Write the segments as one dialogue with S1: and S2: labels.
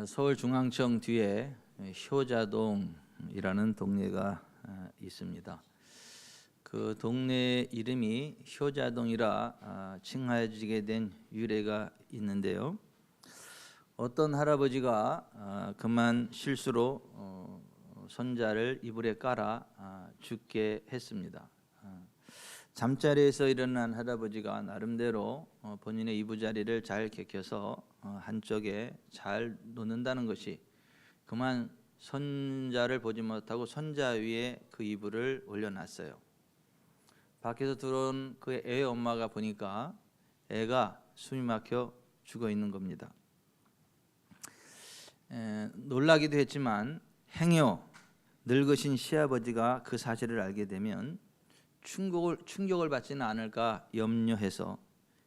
S1: 서울중앙청 뒤에 효자동이라는 동네가 있습니다. 그 동네 이름이 효자동이라 칭하여지게 된 유래가 있는데요. 어떤 할아버지가 그만 실수로 손자를 이불에 깔아 죽게 했습니다. 잠자리에서 일어난 할아버지가 나름대로 본인의 이부자리를 잘 개켜서 한쪽에 잘 놓는다는 것이 그만 손자를 보지 못하고 손자 위에 그 이불을 올려놨어요. 밖에서 들어온 그 애의 엄마가 보니까 애가 숨이 막혀 죽어 있는 겁니다. 놀라기도 했지만 행여 늙으신 시아버지가 그 사실을 알게 되면 충격을 받지는 않을까 염려해서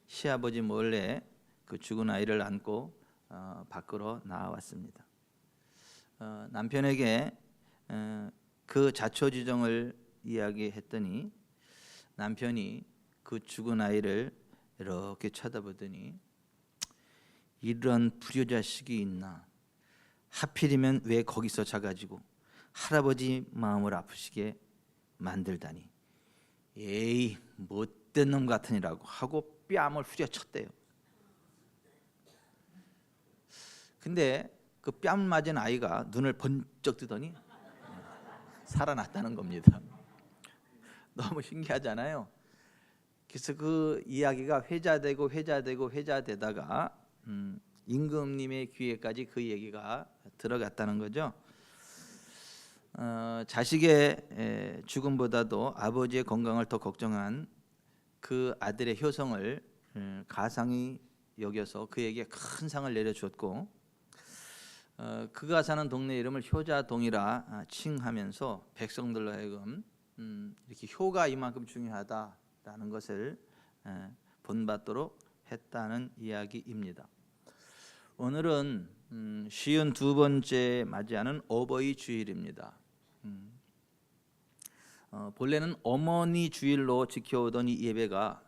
S1: 시아버지 몰래 그 죽은 아이를 안고 밖으로 나왔습니다. 남편에게 그 자초지종을 이야기했더니 남편이 그 죽은 아이를 이렇게 쳐다보더니 이런 불효자식이 있나, 하필이면 왜 거기서 자가지고 할아버지 마음을 아프시게 만들다니, 에이 못된 놈 같으니라고 하고 뺨을 후려쳤대요. 근데 그 뺨 맞은 아이가 눈을 번쩍 뜨더니 살아났다는 겁니다. 너무 신기하잖아요. 그래서 그 이야기가 회자되다가 임금님의 귀에까지 그 얘기가 들어갔다는 거죠. 자식의 죽음보다도 아버지의 건강을 더 걱정한 그 아들의 효성을 가상히 여겨서 그에게 큰 상을 내려주었고, 그가 사는 동네 이름을 효자동이라 칭하면서 백성들로 하여금 이렇게 효가 이만큼 중요하다라는 것을 본받도록 했다는 이야기입니다. 오늘은 52번째 맞이하는 어버이 주일입니다. 본래는 어머니 주일로 지켜오던 이 예배가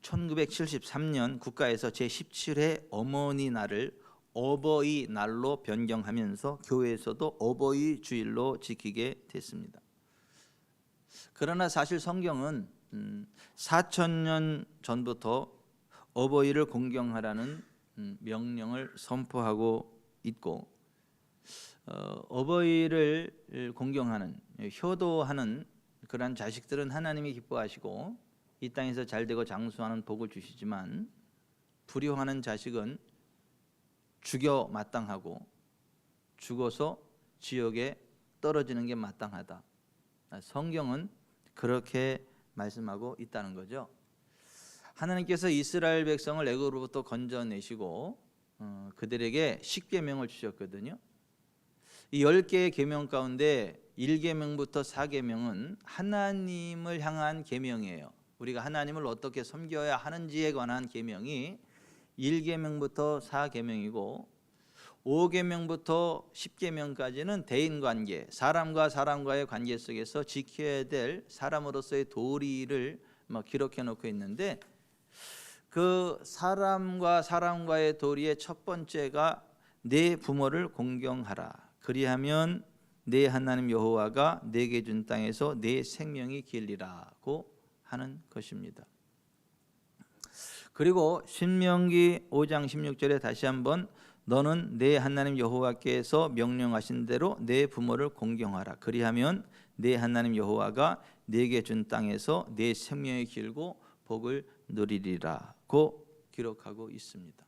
S1: 1973년 국가에서 제17회 어머니 날을 어버이 날로 변경하면서 교회에서도 어버이 주일로 지키게 됐습니다. 그러나 사실 성경은 4,000년 전부터 어버이를 공경하라는 명령을 선포하고 있고, 어버이를 공경하는, 효도하는 그러한 자식들은 하나님이 기뻐하시고 이 땅에서 잘되고 장수하는 복을 주시지만, 불효하는 자식은 죽여 마땅하고 죽어서 지옥에 떨어지는 게 마땅하다. 성경은 그렇게 말씀하고 있다는 거죠. 하나님께서 이스라엘 백성을 애굽으로부터 건져내시고 그들에게 10계명을 주셨거든요. 이 10개의 계명 가운데 1계명부터 4계명은 하나님을 향한 계명이에요. 우리가 하나님을 어떻게 섬겨야 하는지에 관한 계명이 1계명부터 4계명이고, 5계명부터 10계명까지는 대인관계, 사람과 사람과의 관계 속에서 지켜야 될 사람으로서의 도리를 기록해 놓고 있는데, 그 사람과 사람과의 도리의 첫 번째가 내 부모를 공경하라. 그리하면 내 하나님 여호와가 내게 준 땅에서 내 생명이 길리라고 하는 것입니다. 그리고 신명기 5장 16절에 다시 한번 너는 내 하나님 여호와께서 명령하신 대로 내 부모를 공경하라. 그리하면 내 하나님 여호와가 내게 준 땅에서 내 생명이 길고 복을 누리리라고 기록하고 있습니다.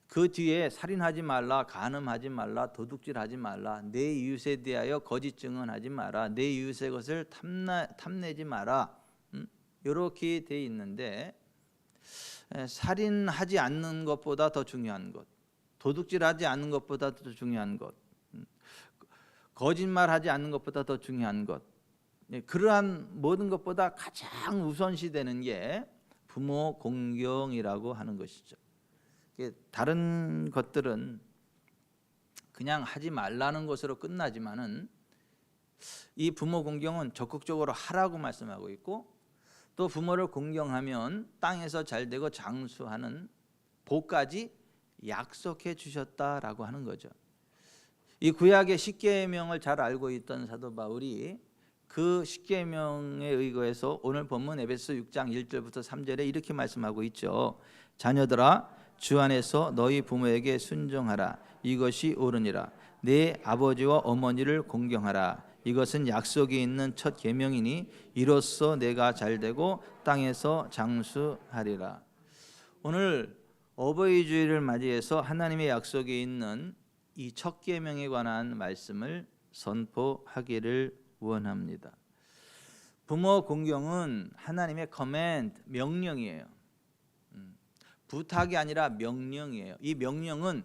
S1: 그 뒤에 살인하지 말라, 간음하지 말라, 도둑질하지 말라, 내 이웃에 대하여 거짓 증언하지 마라, 내 이웃의 것을 탐내지 마라, 이렇게 돼 있는데, 살인하지 않는 것보다 더 중요한 것, 도둑질하지 않는 것보다 더 중요한 것, 거짓말하지 않는 것보다 더 중요한 것, 그러한 모든 것보다 가장 우선시되는 게 부모 공경이라고 하는 것이죠. 다른 것들은 그냥 하지 말라는 것으로 끝나지만은 이 부모 공경은 적극적으로 하라고 말씀하고 있고, 또 부모를 공경하면 땅에서 잘되고 장수하는 복까지 약속해 주셨다라고 하는 거죠. 이 구약의 십계명을 잘 알고 있던 사도 바울이 그 십계명에 의거해서 오늘 본문 에베소 6장 1절부터 3절에 이렇게 말씀하고 있죠. 자녀들아 주 안에서 너희 부모에게 순종하라. 이것이 옳으니라. 내 아버지와 어머니를 공경하라. 이것은 약속이 있는 첫 계명이니 이로써 내가 잘되고 땅에서 장수하리라. 오늘 어버이 주일을 맞이해서 하나님의 약속이 있는 이 첫 계명에 관한 말씀을 선포하기를 원합니다. 부모 공경은 하나님의 커맨드, 명령이에요. 부탁이 아니라 명령이에요. 이 명령은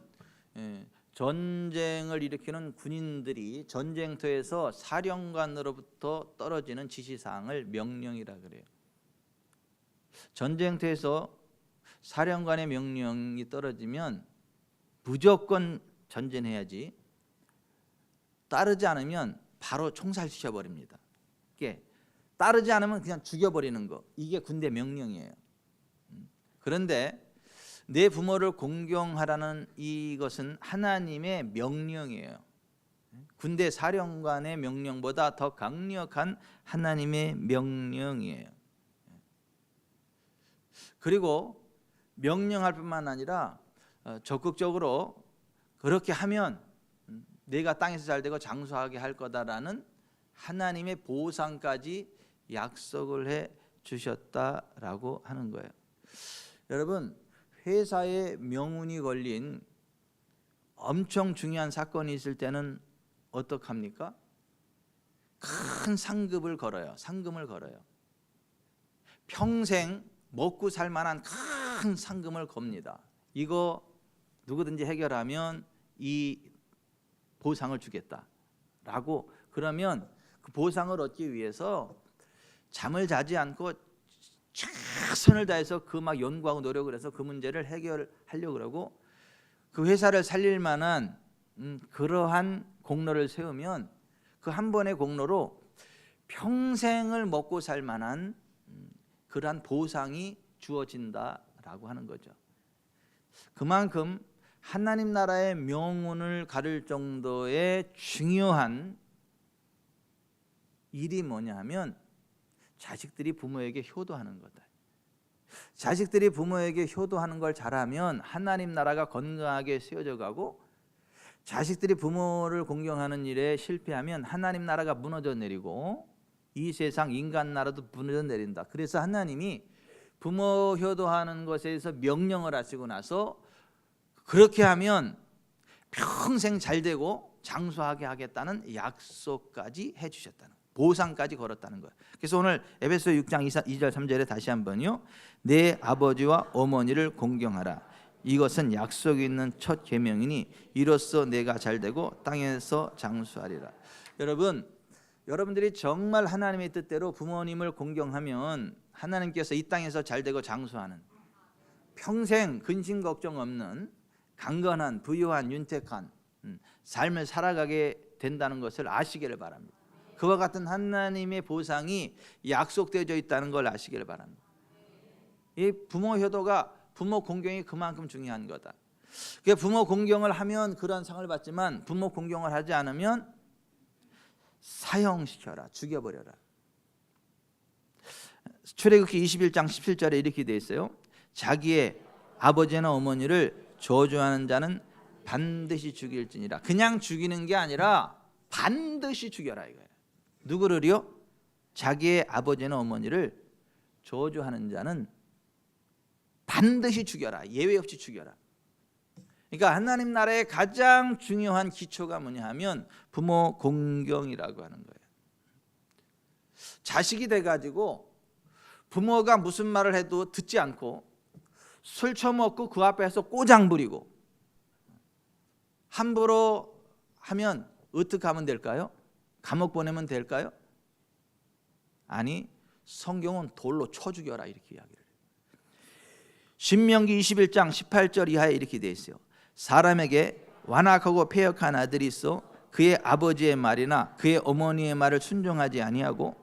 S1: 전쟁을 일으키는 군인들이 전쟁터에서 사령관으로부터 떨어지는 지시사항을 명령이라 그래요. 전쟁터에서 사령관의 명령이 떨어지면 무조건 전진해야지, 따르지 않으면 바로 총살시켜 버립니다. 이게 따르지 않으면 그냥 죽여버리는 거, 이게 군대 명령이에요. 그런데 내 부모를 공경하라는 이것은 하나님의 명령이에요. 군대 사령관의 명령보다 더 강력한 하나님의 명령이에요. 그리고 명령할 뿐만 아니라 적극적으로 그렇게 하면 내가 땅에서 잘되고 장수하게 할 거다라는 하나님의 보상까지 약속을 해 주셨다라고 하는 거예요. 여러분, 회사에 명운이 걸린 엄청 중요한 사건이 있을 때는 어떡합니까? 큰 상금을 걸어요. 상금을 걸어요. 평생 먹고 살 만한 큰 상금을 겁니다. 이거 누구든지 해결하면 이 보상을 주겠다라고. 그러면 그 보상을 얻기 위해서 잠을 자지 않고 최선을 다해서 그 막 연구하고 노력을 해서 그 문제를 해결하려고 그러고, 그 회사를 살릴 만한 그러한 공로를 세우면 그 한 번의 공로로 평생을 먹고 살 만한 그러한 보상이 주어진다라고 하는 거죠. 그만큼 하나님 나라의 명운을 가를 정도의 중요한 일이 뭐냐 하면 자식들이 부모에게 효도하는 거다. 자식들이 부모에게 효도하는 걸 잘하면 하나님 나라가 건강하게 세워져 가고, 자식들이 부모를 공경하는 일에 실패하면 하나님 나라가 무너져 내리고 이 세상 인간 나라도 무너져 내린다. 그래서 하나님이 부모 효도하는 것에 대해서 명령을 하시고 나서 그렇게 하면 평생 잘되고 장수하게 하겠다는 약속까지 해주셨다는, 보상까지 걸었다는 거예요. 그래서 오늘 에베소 6장 2절 3절에 다시 한번요. 내 아버지와 어머니를 공경하라. 이것은 약속이 있는 첫 계명이니 이로써 내가 잘되고 땅에서 장수하리라. 여러분들이 정말 하나님의 뜻대로 부모님을 공경하면 하나님께서 이 땅에서 잘되고 장수하는, 평생 근심 걱정 없는 강건한 부유한 윤택한 삶을 살아가게 된다는 것을 아시기를 바랍니다. 그와 같은 하나님의 보상이 약속되어 있다는 걸 아시기를 바랍니다. 이 부모 효도가, 부모 공경이 그만큼 중요한 거다. 부모 공경을 하면 그런 상을 받지만 부모 공경을 하지 않으면 사형시켜라, 죽여버려라. 출애굽기 21장 17절에 이렇게 되어 있어요. 자기의 아버지나 어머니를 저주하는 자는 반드시 죽일지니라. 그냥 죽이는 게 아니라 반드시 죽여라 이거예요. 누구를요? 자기의 아버지나 어머니를 저주하는 자는 반드시 죽여라. 예외 없이 죽여라. 그러니까 하나님 나라의 가장 중요한 기초가 뭐냐 하면 부모 공경이라고 하는 거예요. 자식이 돼가지고 부모가 무슨 말을 해도 듣지 않고 술 처먹고 그 앞에서 꼬장 부리고 함부로 하면 어떻게 하면 될까요? 감옥 보내면 될까요? 아니, 성경은 돌로 쳐 죽여라 이렇게 이야기를 해요. 신명기 21장 18절 이하에 이렇게 되어 있어요. 사람에게 완악하고 패역한 아들이 있어 그의 아버지의 말이나 그의 어머니의 말을 순종하지 아니하고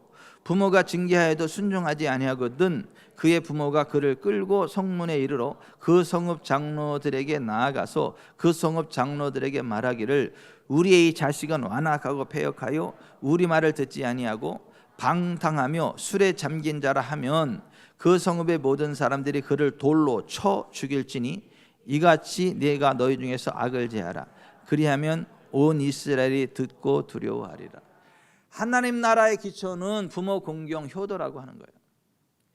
S1: 부모가 징계하여도 순종하지 아니하거든 그의 부모가 그를 끌고 성문에 이르러 그 성읍 장로들에게 나아가서 그 성읍 장로들에게 말하기를 우리의 자식은 완악하고 패역하여 우리 말을 듣지 아니하고 방탕하며 술에 잠긴 자라 하면 그 성읍의 모든 사람들이 그를 돌로 쳐 죽일지니 이같이 네가 너희 중에서 악을 제하라. 그리하면 온 이스라엘이 듣고 두려워하리라. 하나님 나라의 기초는 부모 공경 효도라고 하는 거예요.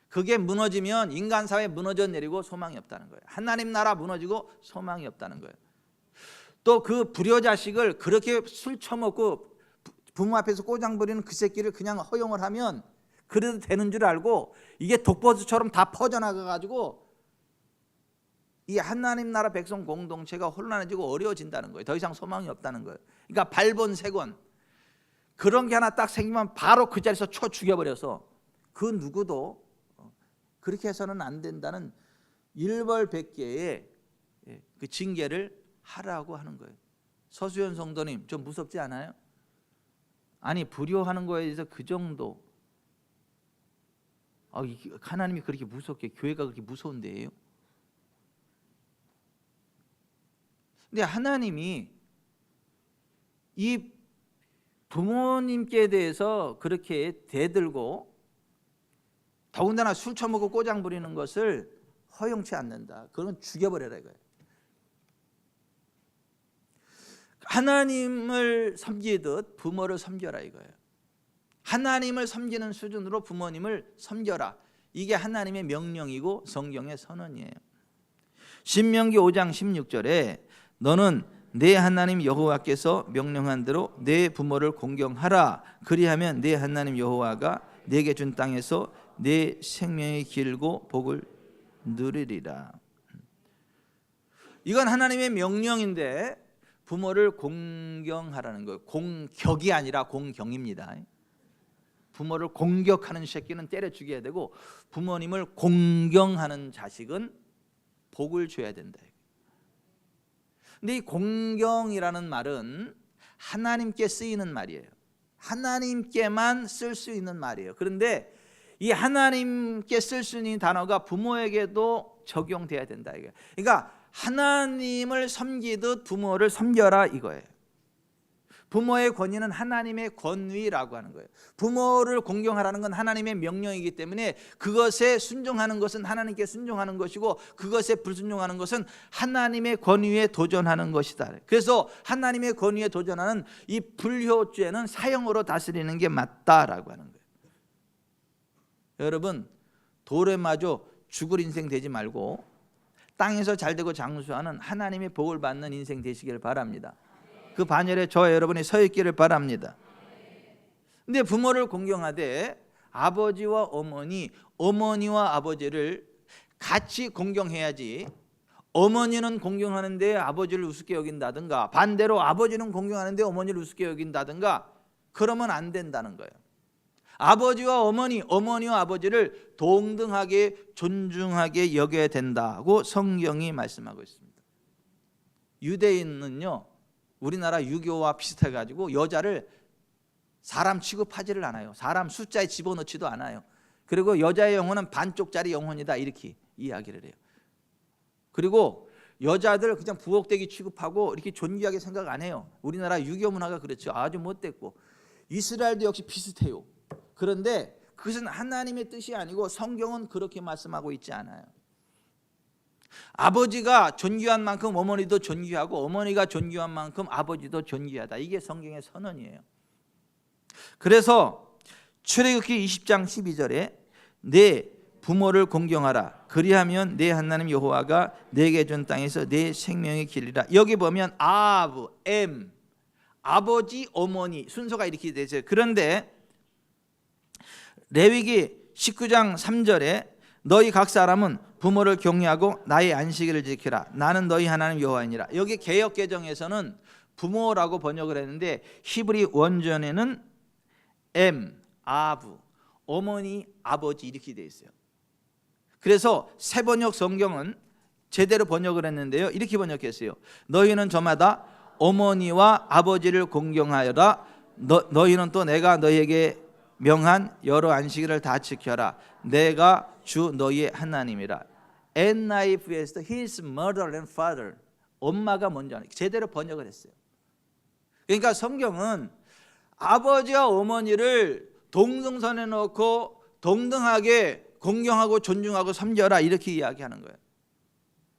S1: 그게 무너지면 인간 사회 무너져 내리고 소망이 없다는 거예요. 하나님 나라 무너지고 소망이 없다는 거예요. 또 그 불효자식을 그렇게 술 처먹고 부모 앞에서 꼬장 부리는 그 새끼를 그냥 허용을 하면 그래도 되는 줄 알고 이게 독버섯처럼 다 퍼져나가 가지고 이 하나님 나라 백성 공동체가 혼란해지고 어려워진다는 거예요. 더 이상 소망이 없다는 거예요. 그러니까 발본색원 그런 게 하나 딱 생기면 바로 그 자리에서 쳐 죽여버려서 그 누구도 그렇게 해서는 안 된다는 일벌백계의 그 징계를 하라고 하는 거예요. 서수연 성도님 좀 무섭지 않아요? 아니 불효하는 거에 대해서 그 정도 하나님이 그렇게 무섭게 교회가 그렇게 무서운 데예요? 근데 하나님이 이 부모님께 대해서 그렇게 대들고 더군다나 술 처먹고 꼬장 부리는 것을 허용치 않는다. 그건 죽여버려라 이거예요. 하나님을 섬기듯 부모를 섬겨라 이거예요. 하나님을 섬기는 수준으로 부모님을 섬겨라. 이게 하나님의 명령이고 성경의 선언이에요. 신명기 5장 16절에 너는 내 하나님 여호와께서 명령한 대로 내 부모를 공경하라. 그리하면 내 하나님 여호와가 내게 준 땅에서 내 생명이 길고 복을 누리리라. 이건 하나님의 명령인데 부모를 공경하라는 거예요. 공격이 아니라 공경입니다. 부모를 공격하는 새끼는 때려 죽여야 되고 부모님을 공경하는 자식은 복을 줘야 된다. 근데 이 공경이라는 말은 하나님께 쓰이는 말이에요. 하나님께만 쓸 수 있는 말이에요. 그런데 이 하나님께 쓸 수 있는 단어가 부모에게도 적용돼야 된다 이거예요. 그러니까 하나님을 섬기듯 부모를 섬겨라 이거예요. 부모의 권위는 하나님의 권위라고 하는 거예요. 부모를 공경하라는 건 하나님의 명령이기 때문에 그것에 순종하는 것은 하나님께 순종하는 것이고 그것에 불순종하는 것은 하나님의 권위에 도전하는 것이다. 그래서 하나님의 권위에 도전하는 이 불효죄는 사형으로 다스리는 게 맞다라고 하는 거예요. 여러분 돌에 맞아 죽을 인생 되지 말고 땅에서 잘되고 장수하는 하나님의 복을 받는 인생 되시길 바랍니다. 그 반열에 저와 여러분이 서 있기를 바랍니다. 근데 부모를 공경하되 아버지와 어머니와 아버지를 같이 공경해야지 어머니는 공경하는데 아버지를 우습게 여긴다든가 반대로 아버지는 공경하는데 어머니를 우습게 여긴다든가 그러면 안 된다는 거예요. 아버지와 어머니와 아버지를 동등하게 존중하게 여겨야 된다고 성경이 말씀하고 있습니다. 유대인은요 우리나라 유교와 비슷해가지고 여자를 사람 취급하지를 않아요. 사람 숫자에 집어넣지도 않아요. 그리고 여자의 영혼은 반쪽짜리 영혼이다 이렇게 이야기를 해요. 그리고 여자들 그냥 부엌대기 취급하고 이렇게 존귀하게 생각 안 해요. 우리나라 유교 문화가 그렇죠. 아주 못됐고 이스라엘도 역시 비슷해요. 그런데 그것은 하나님의 뜻이 아니고 성경은 그렇게 말씀하고 있지 않아요. 아버지가 존귀한 만큼 어머니도 존귀하고 어머니가 존귀한 만큼 아버지도 존귀하다. 이게 성경의 선언이에요. 그래서 출애굽기 20장 12절에 내 부모를 공경하라. 그리하면 내 하나님 여호와가 내게 준 땅에서 내 생명이 길리라. 여기 보면 아버지, 어머니 순서가 이렇게 되죠. 그런데 레위기 19장 3절에 너희 각 사람은 부모를 경외하고 나의 안식일을 지키라. 나는 너희 하나님 여호와이니라. 여기 개역 개정에서는 부모라고 번역을 했는데 히브리 원전에는 아부, 어머니, 아버지 이렇게 돼 있어요. 그래서 새번역 성경은 제대로 번역을 했는데요. 이렇게 번역했어요. 너희는 저마다 어머니와 아버지를 공경하여라. 너희는 또 내가 너희에게 명한 여러 안식일을 다 지켜라. 내가 주 너희의 하나님이라. NIV에서도 His mother and father, 엄마가 먼저 제대로 번역을 했어요. 그러니까 성경은 아버지와 어머니를 동등선에 놓고 동등하게 공경하고 존중하고 섬겨라 이렇게 이야기하는 거예요.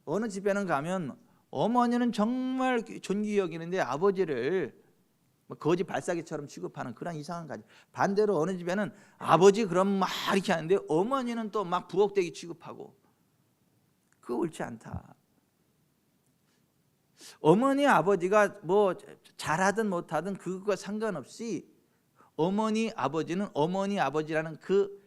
S1: 어느 집에는 가면 어머니는 정말 존귀 여기는데 아버지를 거지 발사기처럼 취급하는 그런 이상한 가지. 반대로 어느 집에는 아버지 그럼 막 이렇게 하는데 어머니는 또 막 부엌대기 취급하고, 그거 옳지 않다. 어머니 아버지가 뭐 잘하든 못하든 그것과 상관없이 어머니 아버지는 어머니 아버지라는 그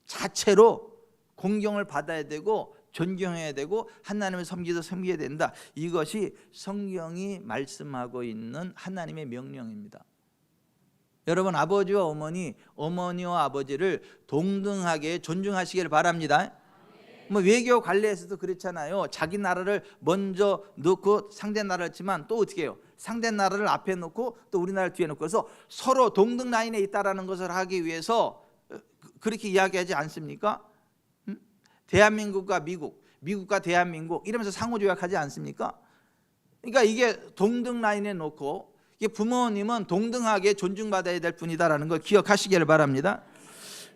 S1: 자체로 공경을 받아야 되고 존경해야 되고 하나님을 섬겨야 된다. 이것이 성경이 말씀하고 있는 하나님의 명령입니다. 여러분, 아버지와 어머니와 아버지를 동등하게 존중하시길 바랍니다. 뭐 외교 관례에서도 그렇잖아요. 자기 나라를 먼저 놓고 상대 나라를 했지만 또 어떻게 해요? 상대 나라를 앞에 놓고 또 우리나라를 뒤에 놓고 해서 서로 동등 라인에 있다라는 것을 하기 위해서 그렇게 이야기하지 않습니까? 대한민국과 미국과 대한민국 이러면서 상호조약하지 않습니까? 그러니까 이게 동등 라인에 놓고 이게 부모님은 동등하게 존중받아야 될 분이다라는 걸 기억하시기를 바랍니다.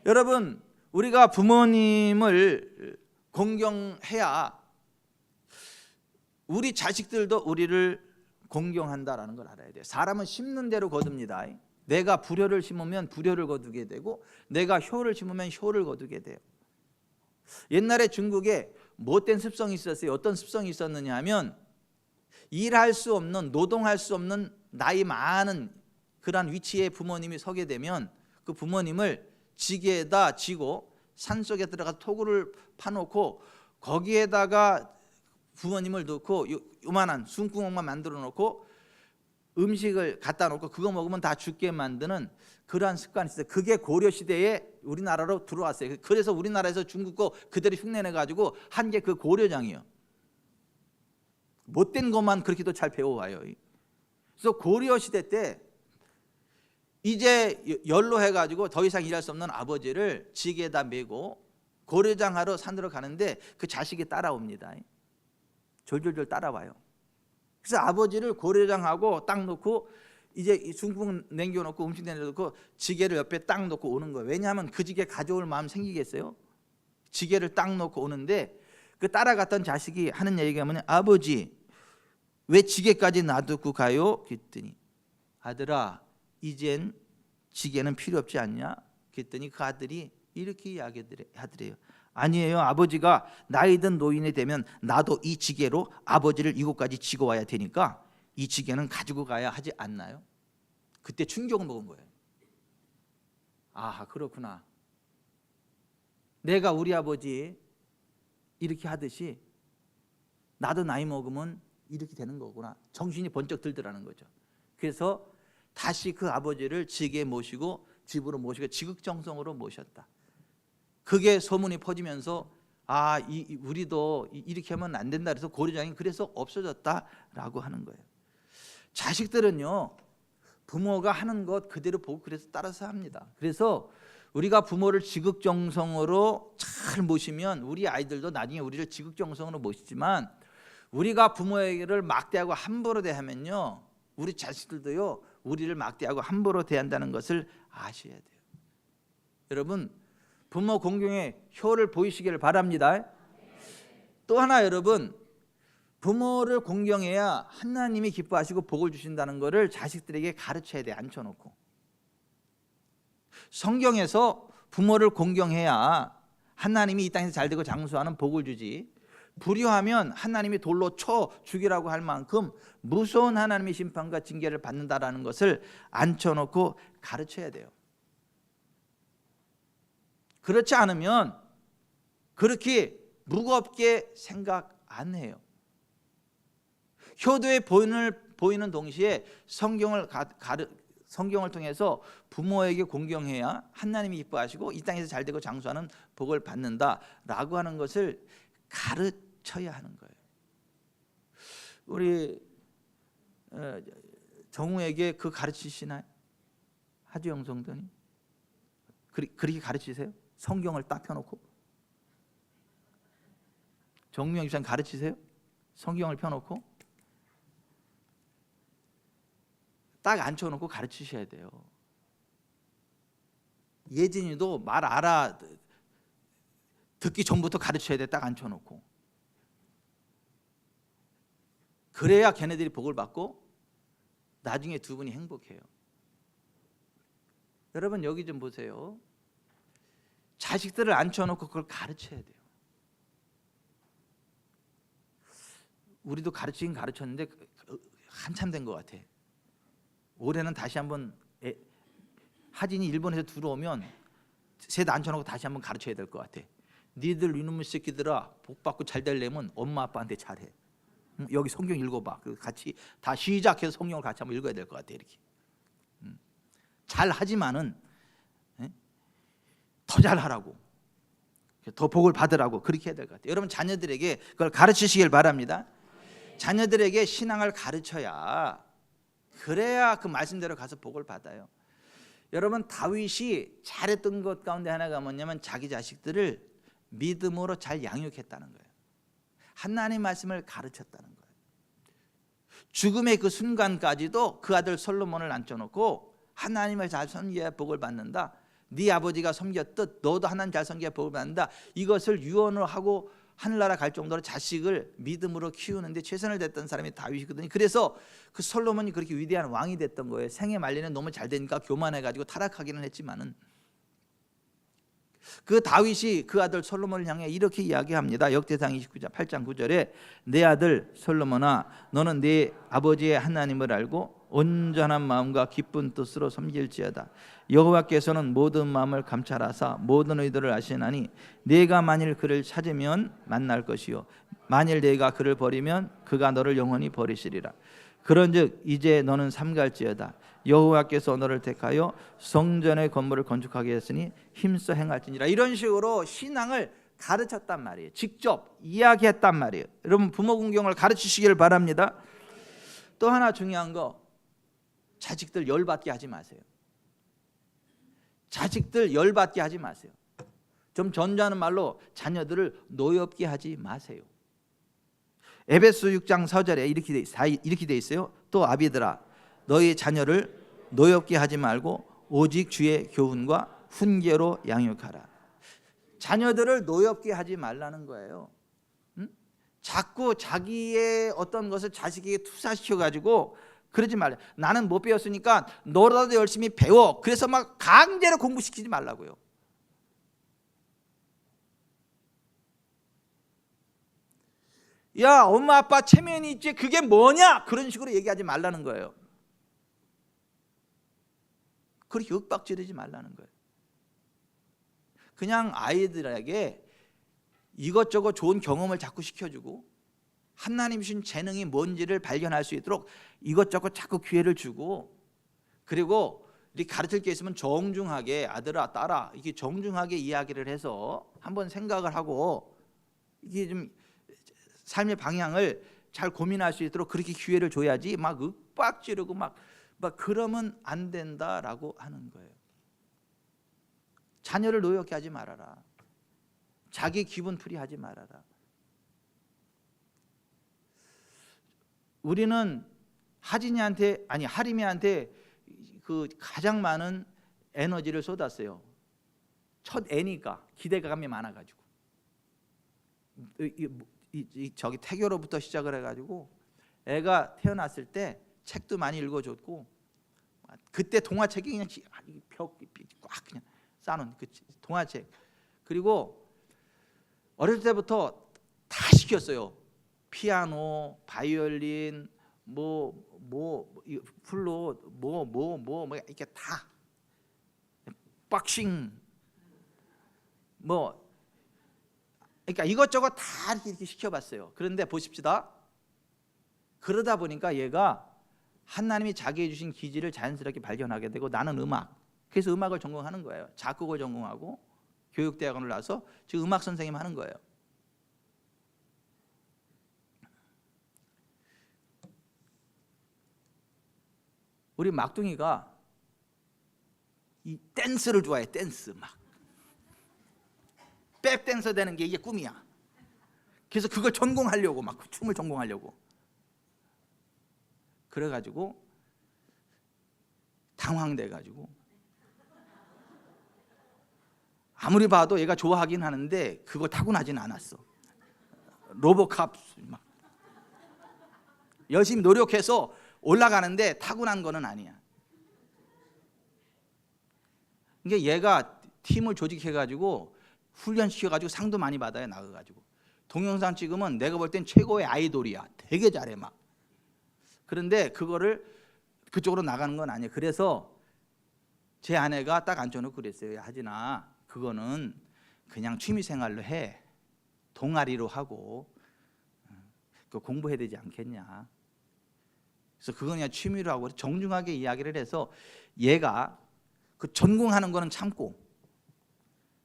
S1: 여러분, 우리가 부모님을 공경해야 우리 자식들도 우리를 공경한다라는 걸 알아야 돼요. 사람은 심는 대로 거둡니다. 내가 불효를 심으면 불효를 거두게 되고 내가 효를 심으면 효를 거두게 돼요. 옛날에 중국에 못된 습성이 있었어요. 어떤 습성이 있었느냐 하면 일할 수 없는, 노동할 수 없는 나이 많은 그런 위치에 부모님이 서게 되면 그 부모님을 지게에다 지고 산속에 들어가서 토구를 파놓고 거기에다가 부모님을 넣고 요만한 숨구멍만 만들어 놓고 음식을 갖다 놓고 그거 먹으면 다 죽게 만드는 그러한 습관이 있어요. 그게 고려시대에 우리나라로 들어왔어요. 그래서 우리나라에서 중국 거 그대로 흉내내가지고 한 게 그 고려장이에요. 못된 것만 그렇게도 잘 배워와요. 그래서 고려시대 때 이제 연로해가지고 더 이상 일할 수 없는 아버지를 지게에다 메고 고려장하러 산으로 가는데 그 자식이 따라옵니다. 졸졸졸 따라와요. 그래서 아버지를 고려장하고 딱 놓고 이제 중국 남겨놓고 음식 내려놓고 지게를 옆에 딱 놓고 오는 거예요. 왜냐하면 그 지게 가져올 마음 생기겠어요? 지게를 딱 놓고 오는데 그 따라갔던 자식이 하는 얘기가 뭐냐, 아버지 왜 지게까지 놔두고 가요? 그랬더니 아들아 이젠 지게는 필요 없지 않냐? 그랬더니 그 아들이 이렇게 이야기하더래요. 아니에요, 아버지가 나이 든 노인이 되면 나도 이 지게로 아버지를 이곳까지 지고 와야 되니까 이 지게는 가지고 가야 하지 않나요? 그때 충격을 먹은 거예요. 아, 그렇구나. 내가 우리 아버지 이렇게 하듯이 나도 나이 먹으면 이렇게 되는 거구나. 정신이 번쩍 들더라는 거죠. 그래서 다시 그 아버지를 지게에 모시고 집으로 모시고 지극정성으로 모셨다. 그게 소문이 퍼지면서 아, 우리도 이렇게 하면 안 된다 그래서 고려장이 그래서 없어졌다라고 하는 거예요. 자식들은요, 부모가 하는 것 그대로 보고 그래서 따라서 합니다. 그래서 우리가 부모를 지극정성으로 잘 모시면 우리 아이들도 나중에 우리를 지극정성으로 모시지만 우리가 부모에게를 막대하고 함부로 대하면요, 우리 자식들도요 우리를 막대하고 함부로 대한다는 것을 아셔야 돼요. 여러분, 부모 공경의 효를 보이시기를 바랍니다. 또 하나, 여러분, 부모를 공경해야 하나님이 기뻐하시고 복을 주신다는 것을 자식들에게 가르쳐야 돼. 앉혀놓고. 성경에서 부모를 공경해야 하나님이 이 땅에서 잘되고 장수하는 복을 주지, 불효하면 하나님이 돌로 쳐 죽이라고 할 만큼 무서운 하나님의 심판과 징계를 받는다라는 것을 앉혀놓고 가르쳐야 돼요. 그렇지 않으면 그렇게 무겁게 생각 안 해요. 효도의 보이는 동시에 성경을 통해서 부모에게 공경해야 하나님이 기뻐하시고 이 땅에서 잘되고 장수하는 복을 받는다라고 하는 것을 가르쳐야 하는 거예요. 우리 정우에게 그 가르치시나요? 하주영 성도님? 그렇게 가르치세요? 성경을 딱 펴놓고? 정미영 집사님 가르치세요? 성경을 펴놓고? 딱 앉혀놓고 가르치셔야 돼요. 예진이도 말 알아 듣기 전부터 가르쳐야 돼. 딱 앉혀놓고. 그래야 걔네들이 복을 받고 나중에 두 분이 행복해요. 여러분 여기 좀 보세요. 자식들을 앉혀놓고 그걸 가르쳐야 돼요. 우리도 가르치긴 가르쳤는데 한참 된 것 같아. 올해는 다시 한번 하진이 일본에서 들어오면 셋 앉혀놓고 다시 한번 가르쳐야 될 것 같아. 니들 이놈의 새끼들아 복 받고 잘 되려면 엄마 아빠한테 잘해. 여기 성경 읽어봐. 같이 다 시작해서 성경을 같이 한번 읽어야 될 것 같아. 이렇게 잘하지만은 더 잘하라고, 더 복을 받으라고 그렇게 해야 될 것 같아요. 여러분 자녀들에게 그걸 가르치시길 바랍니다. 자녀들에게 신앙을 가르쳐야 그래야 그 말씀대로 가서 복을 받아요. 여러분 다윗이 잘했던 것 가운데 하나가 뭐냐면 자기 자식들을 믿음으로 잘 양육했다는 거예요. 하나님 말씀을 가르쳤다는 거예요. 죽음의 그 순간까지도 그 아들 솔로몬을 앉혀놓고 하나님을 잘 섬겨야 복을 받는다. 네 아버지가 섬겼듯 너도 하나님 잘 섬겨야 복을 받는다. 이것을 유언을 하고 하늘나라 갈 정도로 자식을 믿음으로 키우는데 최선을 다했던 사람이 다윗이거든요. 그래서 그 솔로몬이 그렇게 위대한 왕이 됐던 거예요. 생애 말년에 너무 잘 되니까 교만해가지고 타락하기는 했지만은 그 다윗이 그 아들 솔로몬을 향해 이렇게 이야기합니다. 역대상 29장 8장 9절에 내 아들 솔로몬아 너는 네 아버지의 하나님을 알고 온전한 마음과 기쁜 뜻으로 섬길지어다. 여호와께서는 모든 마음을 감찰하사 모든 의도를 아시나니 네가 만일 그를 찾으면 만날 것이요 만일 네가 그를 버리면 그가 너를 영원히 버리시리라. 그런즉 이제 너는 삼갈지어다. 여호와께서 너를 택하여 성전의 건물을 건축하게 했으니 힘써 행할지니라. 이런 식으로 신앙을 가르쳤단 말이에요. 직접 이야기했단 말이에요. 여러분 부모 공경을 가르치시길 바랍니다. 또 하나 중요한 거, 자식들 열받게 하지 마세요. 자식들 열받게 하지 마세요. 좀 전자는 말로 자녀들을 노엽게 하지 마세요. 에베소 6장 4절에 이렇게 돼 있어요. 또 아비들아 너희 자녀를 노엽게 하지 말고 오직 주의 교훈과 훈계로 양육하라. 자녀들을 노엽게 하지 말라는 거예요. 자꾸 자기의 어떤 것을 자식에게 투사시켜 가지고 그러지 말래. 나는 못 배웠으니까 너라도 열심히 배워. 그래서 막 강제로 공부시키지 말라고요. 야 엄마 아빠 체면이 있지 그게 뭐냐 그런 식으로 얘기하지 말라는 거예요. 그렇게 윽박지르지 말라는 거예요. 그냥 아이들에게 이것저것 좋은 경험을 자꾸 시켜주고 하나님 주신 재능이 뭔지를 발견할 수 있도록 이것저것 자꾸 기회를 주고, 그리고 이렇게 가르칠 게 있으면 정중하게 아들아 딸아 이렇게 정중하게 이야기를 해서 한번 생각을 하고 이게 좀 삶의 방향을 잘 고민할 수 있도록 그렇게 기회를 줘야지 막 윽박지르고 막 그러면 안 된다라고 하는 거예요. 자녀를 노엽게 하지 말아라. 자기 기분 풀이하지 말아라. 우리는 하림이한테 그 가장 많은 에너지를 쏟았어요. 첫 애니까 기대감이 많아가지고 저기 태교로부터 시작을 해가지고 애가 태어났을 때 책도 많이 읽어줬고, 그때 동화책이 그냥 벽 꽉 그냥 쌓아놓은 그 동화책, 그리고 어릴 때부터 다 시켰어요. 피아노, 바이올린, 플룻, 이렇게 다 박싱, 그러니까 이것저것 다 이렇게 시켜봤어요. 그런데 보십시다. 그러다 보니까 얘가 하나님이 자기에 주신 기질을 자연스럽게 발견하게 되고, 나는 음악, 그래서 음악을 전공하는 거예요. 작곡을 전공하고 교육대학원을 나와서 지금 음악 선생님 하는 거예요. 우리 막둥이가 이 댄스를 좋아해. 댄스 막 백댄서 되는 게 이게 꿈이야. 그래서 그걸 전공하려고 막 춤을 전공하려고. 그래가지고 당황돼가지고 아무리 봐도 얘가 좋아하긴 하는데 그거 타고나진 않았어. 로보캅 막 열심히 노력해서 올라가는데 타고난 거는 아니야. 그러니까 얘가 팀을 조직해가지고 훈련시켜가지고 상도 많이 받아요. 나가가지고 동영상 찍으면 내가 볼 땐 최고의 아이돌이야. 되게 잘해 막. 그런데 그거를 그쪽으로 나가는 건 아니에요. 그래서 제 아내가 딱 앉혀놓고 그랬어요. 하진아, 그거는 그냥 취미생활로 해. 동아리로 하고 그 공부해야 되지 않겠냐. 그래서 그건 그냥 취미로 하고 정중하게 이야기를 해서 얘가 그 전공하는 거는 참고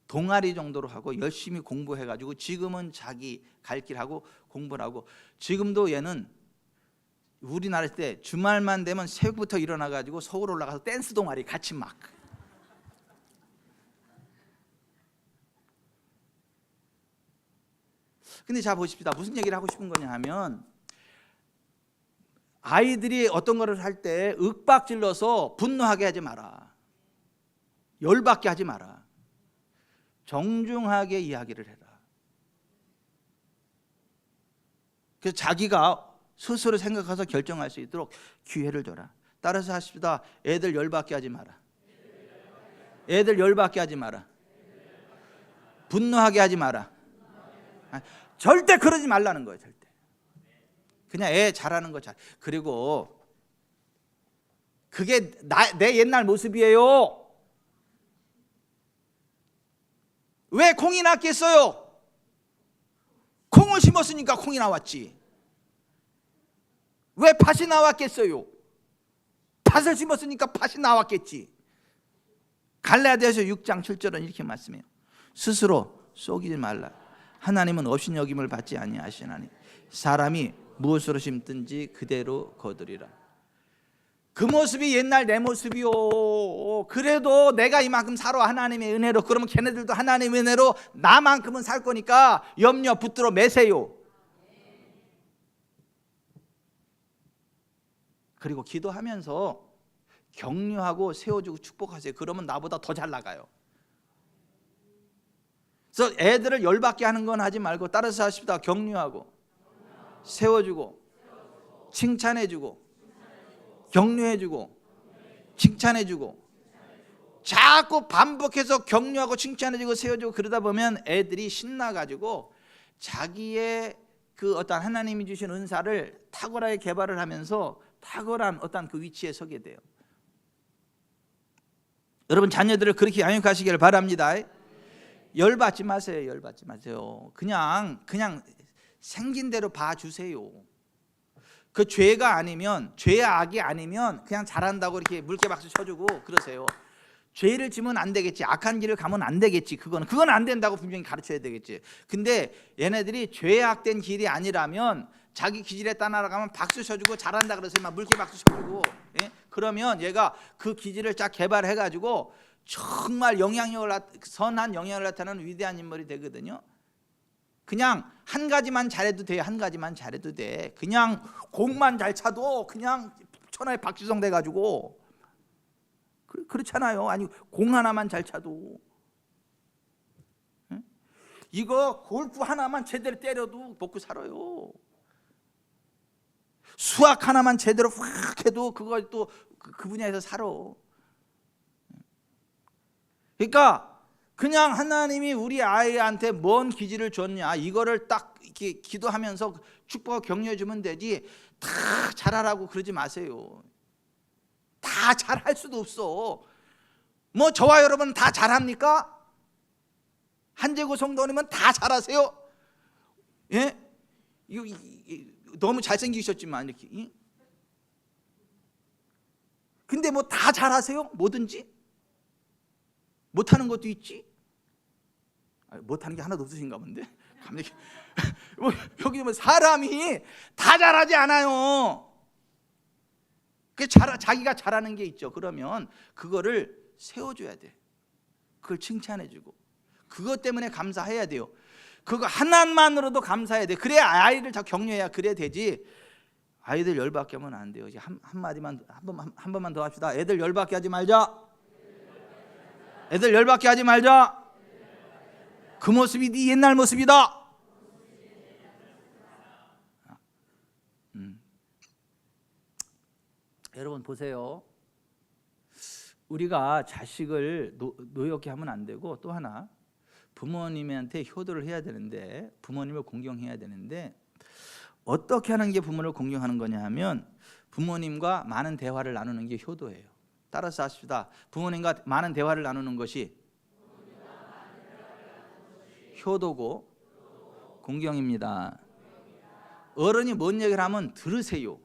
S1: 동아리 정도로 하고 열심히 공부해가지고 지금은 자기 갈 길하고 공부를 하고, 지금도 얘는 우리나라 때 주말만 되면 새벽부터 일어나가지고 서울 올라가서 댄스 동아리 같이 막. 근데 자 보십시다. 무슨 얘기를 하고 싶은 거냐 하면, 아이들이 어떤 거를 할 때 윽박질러서 분노하게 하지 마라. 열받게 하지 마라. 정중하게 이야기를 해라. 그래서 자기가 스스로 생각해서 결정할 수 있도록 기회를 줘라. 따라서 하십시다. 애들 열받게 하지 마라. 애들 열받게 하지 마라. 분노하게 하지 마라. 절대 그러지 말라는 거예요. 절대. 그냥 애 잘하는 거 잘. 그리고 그게 내 옛날 모습이에요. 왜 콩이 났겠어요? 콩을 심었으니까 콩이 나왔지. 왜 팥이 나왔겠어요? 팥을 심었으니까 팥이 나왔겠지. 갈라디아서 6장 7절은 이렇게 말씀해요. 스스로 속이지 말라. 하나님은 없인 여김을 받지 아니하시나니 사람이 무엇으로 심든지 그대로 거두리라. 그 모습이 옛날 내 모습이요. 그래도 내가 이만큼 살아 하나님의 은혜로. 그러면 걔네들도 하나님의 은혜로 나만큼은 살 거니까 염려 붙들어 매세요. 그리고 기도하면서 격려하고 세워주고 축복하세요. 그러면 나보다 더 잘 나가요. 그래서 애들을 열받게 하는 건 하지 말고 따라서 하십시다. 격려하고 세워주고 칭찬해주고 격려해주고 칭찬해주고, 자꾸 반복해서 격려하고 칭찬해주고 세워주고 그러다 보면 애들이 신나가지고 자기의 그 어떤 하나님이 주신 은사를 탁월하게 개발을 하면서 탁월한 어떤 그 위치에 서게 돼요. 여러분 자녀들을 그렇게 양육하시기를 바랍니다. 열받지 마세요. 열받지 마세요. 그냥 생긴 대로 봐주세요. 그 죄가 아니면, 죄의 악이 아니면 그냥 잘한다고 이렇게 물개박수 쳐주고 그러세요. 죄를 지면 안 되겠지. 악한 길을 가면 안 되겠지. 그건 안 된다고 분명히 가르쳐야 되겠지. 근데 얘네들이 죄악된 길이 아니라면 자기 기질에 따라가면 박수 쳐주고 잘한다 그래서 막 물개박수 쳐주고, 예? 그러면 얘가 그 기질을 쫙 개발해가지고 정말 선한 영향을 나타내는 위대한 인물이 되거든요. 그냥 한 가지만 잘해도 돼요. 한 가지만 잘해도 돼. 그냥 공만 잘 차도 그냥 천하의 박지성 돼가지고 그렇잖아요. 아니 공 하나만 잘 차도, 이거 골프 하나만 제대로 때려도 먹고 살아요. 수학 하나만 제대로 확 해도 그걸 또 그 분야에서 살아. 그러니까 그냥 하나님이 우리 아이한테 뭔 기질을 줬냐, 이거를 딱 이렇게 기도하면서 축복하고 격려해 주면 되지, 다 잘하라고 그러지 마세요. 다 잘할 수도 없어. 뭐 저와 여러분 다 잘합니까? 한재구 성도님은 다 잘하세요? 예? 이거 너무 잘생기셨지만 이렇게. 근데 뭐 다 잘하세요? 뭐든지? 못하는 것도 있지? 못하는 게 하나도 없으신가 본데? 뭐 여기 보면 사람이 다 잘하지 않아요. 자기가 잘하는 게 있죠. 그러면 그거를 세워줘야 돼. 그걸 칭찬해주고 그것 때문에 감사해야 돼요. 그거 하나만으로도 감사해야 돼. 그래야 아이를 더 격려해야 그래야 되지. 아이들 열받게 하면 안 돼요. 이제 한 마디만 한 번만 더 합시다. 애들 열받게 하지 말자. 애들 열받게 하지 말자. 그 모습이 네 옛날 모습이다. 여러분 보세요. 우리가 자식을 노엽게 하면 안 되고 또 하나 부모님한테 효도를 해야 되는데 부모님을 공경해야 되는데 어떻게 하는 게 부모를 공경하는 거냐 하면 부모님과 많은 대화를 나누는 게 효도예요. 따라서 하십시다. 부모님과 많은 대화를 나누는 것이 효도고 공경입니다. 어른이 뭔 얘기를 하면 들으세요.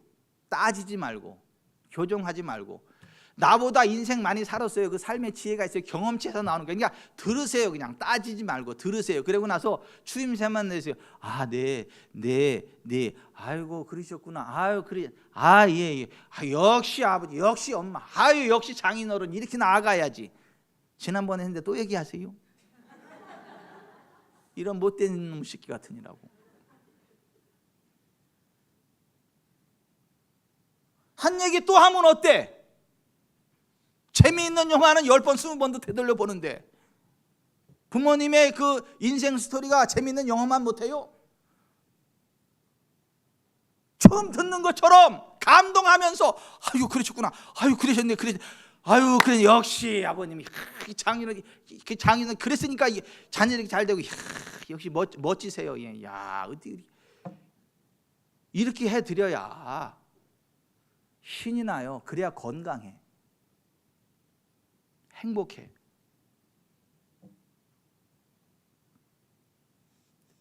S1: 따지지 말고 교정하지 말고. 나보다 인생 많이 살았어요. 그 삶의 지혜가 있어요. 경험치에서 나오는 거예요. 그러니까 들으세요. 그냥 따지지 말고 들으세요. 그리고 나서 추임새만 내세요. 아, 네. 아이고 그러셨구나. 아유 그래. 아, 예. 아, 역시 아버지, 역시 엄마. 아유 역시 장인어른 이렇게 나아가야지. 지난번에 했는데 또 얘기하세요. 이런 못된 놈 새끼 같으니라고. 한 얘기 또 하면 어때? 재미있는 영화는 10번 20번도 되돌려 보는데 부모님의 그 인생 스토리가 재미있는 영화만 못해요? 처음 듣는 것처럼 감동하면서 아유 그러셨구나. 아유 그러셨네. 아유 그래 역시 아버님이 장인은 그랬으니까 자녀들이 잘 되고 역시 멋지세요. 야 어떻게 이렇게 해드려야 신이 나요. 그래야 건강해. 행복해.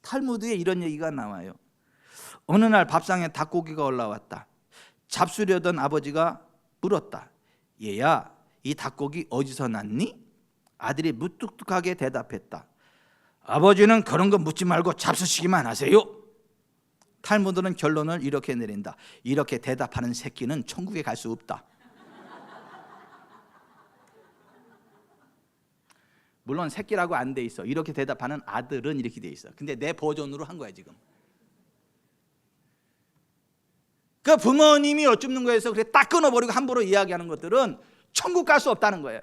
S1: 탈무드에 이런 얘기가 나와요. 어느 날 밥상에 닭고기가 올라왔다. 잡수려던 아버지가 물었다. 얘야, 이 닭고기 어디서 났니? 아들이 무뚝뚝하게 대답했다. 아버지는 그런 거 묻지 말고 잡수시기만 하세요. 탈무드는 결론을 이렇게 내린다. 이렇게 대답하는 새끼는 천국에 갈 수 없다. 물론 새끼라고 안 돼 있어. 이렇게 대답하는 아들은 이렇게 돼 있어. 근데 내 버전으로 한 거야 지금. 그 부모님이 여쭙는 거에서 그래 딱 끊어버리고 함부로 이야기하는 것들은 천국 갈 수 없다는 거예요.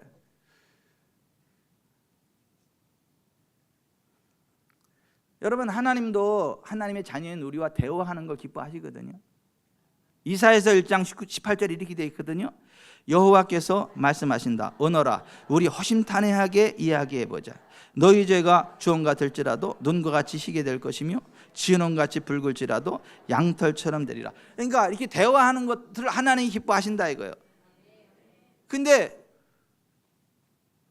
S1: 여러분 하나님도 하나님의 자녀인 우리와 대화하는 걸 기뻐하시거든요. 이사야서 1장 18절에 이렇게 되어 있거든요. 여호와께서 말씀하신다. 오너라 우리 허심탄회하게 이야기해보자. 너희 죄가 주홍 같을지라도 눈과 같이 희게 될 것이며 진홍같이 붉을지라도 양털처럼 되리라. 그러니까 이렇게 대화하는 것들을 하나님이 기뻐하신다 이거예요. 근데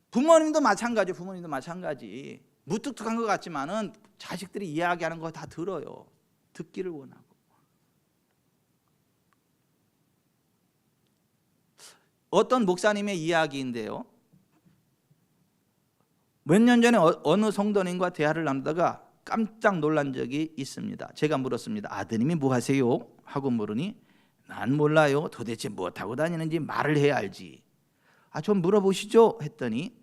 S1: 부모님도 마찬가지. 무뚝뚝한 것 같지만은 자식들이 이야기하는 거 다 들어요. 듣기를 원하고. 어떤 목사님의 이야기인데요. 몇 년 전에 어느 성도님과 대화를 나누다가 깜짝 놀란 적이 있습니다. 제가 물었습니다. 아드님이 뭐 하세요? 하고 물으니 난 몰라요. 도대체 무엇하고 다니는지 말을 해야 알지. 좀 물어보시죠 했더니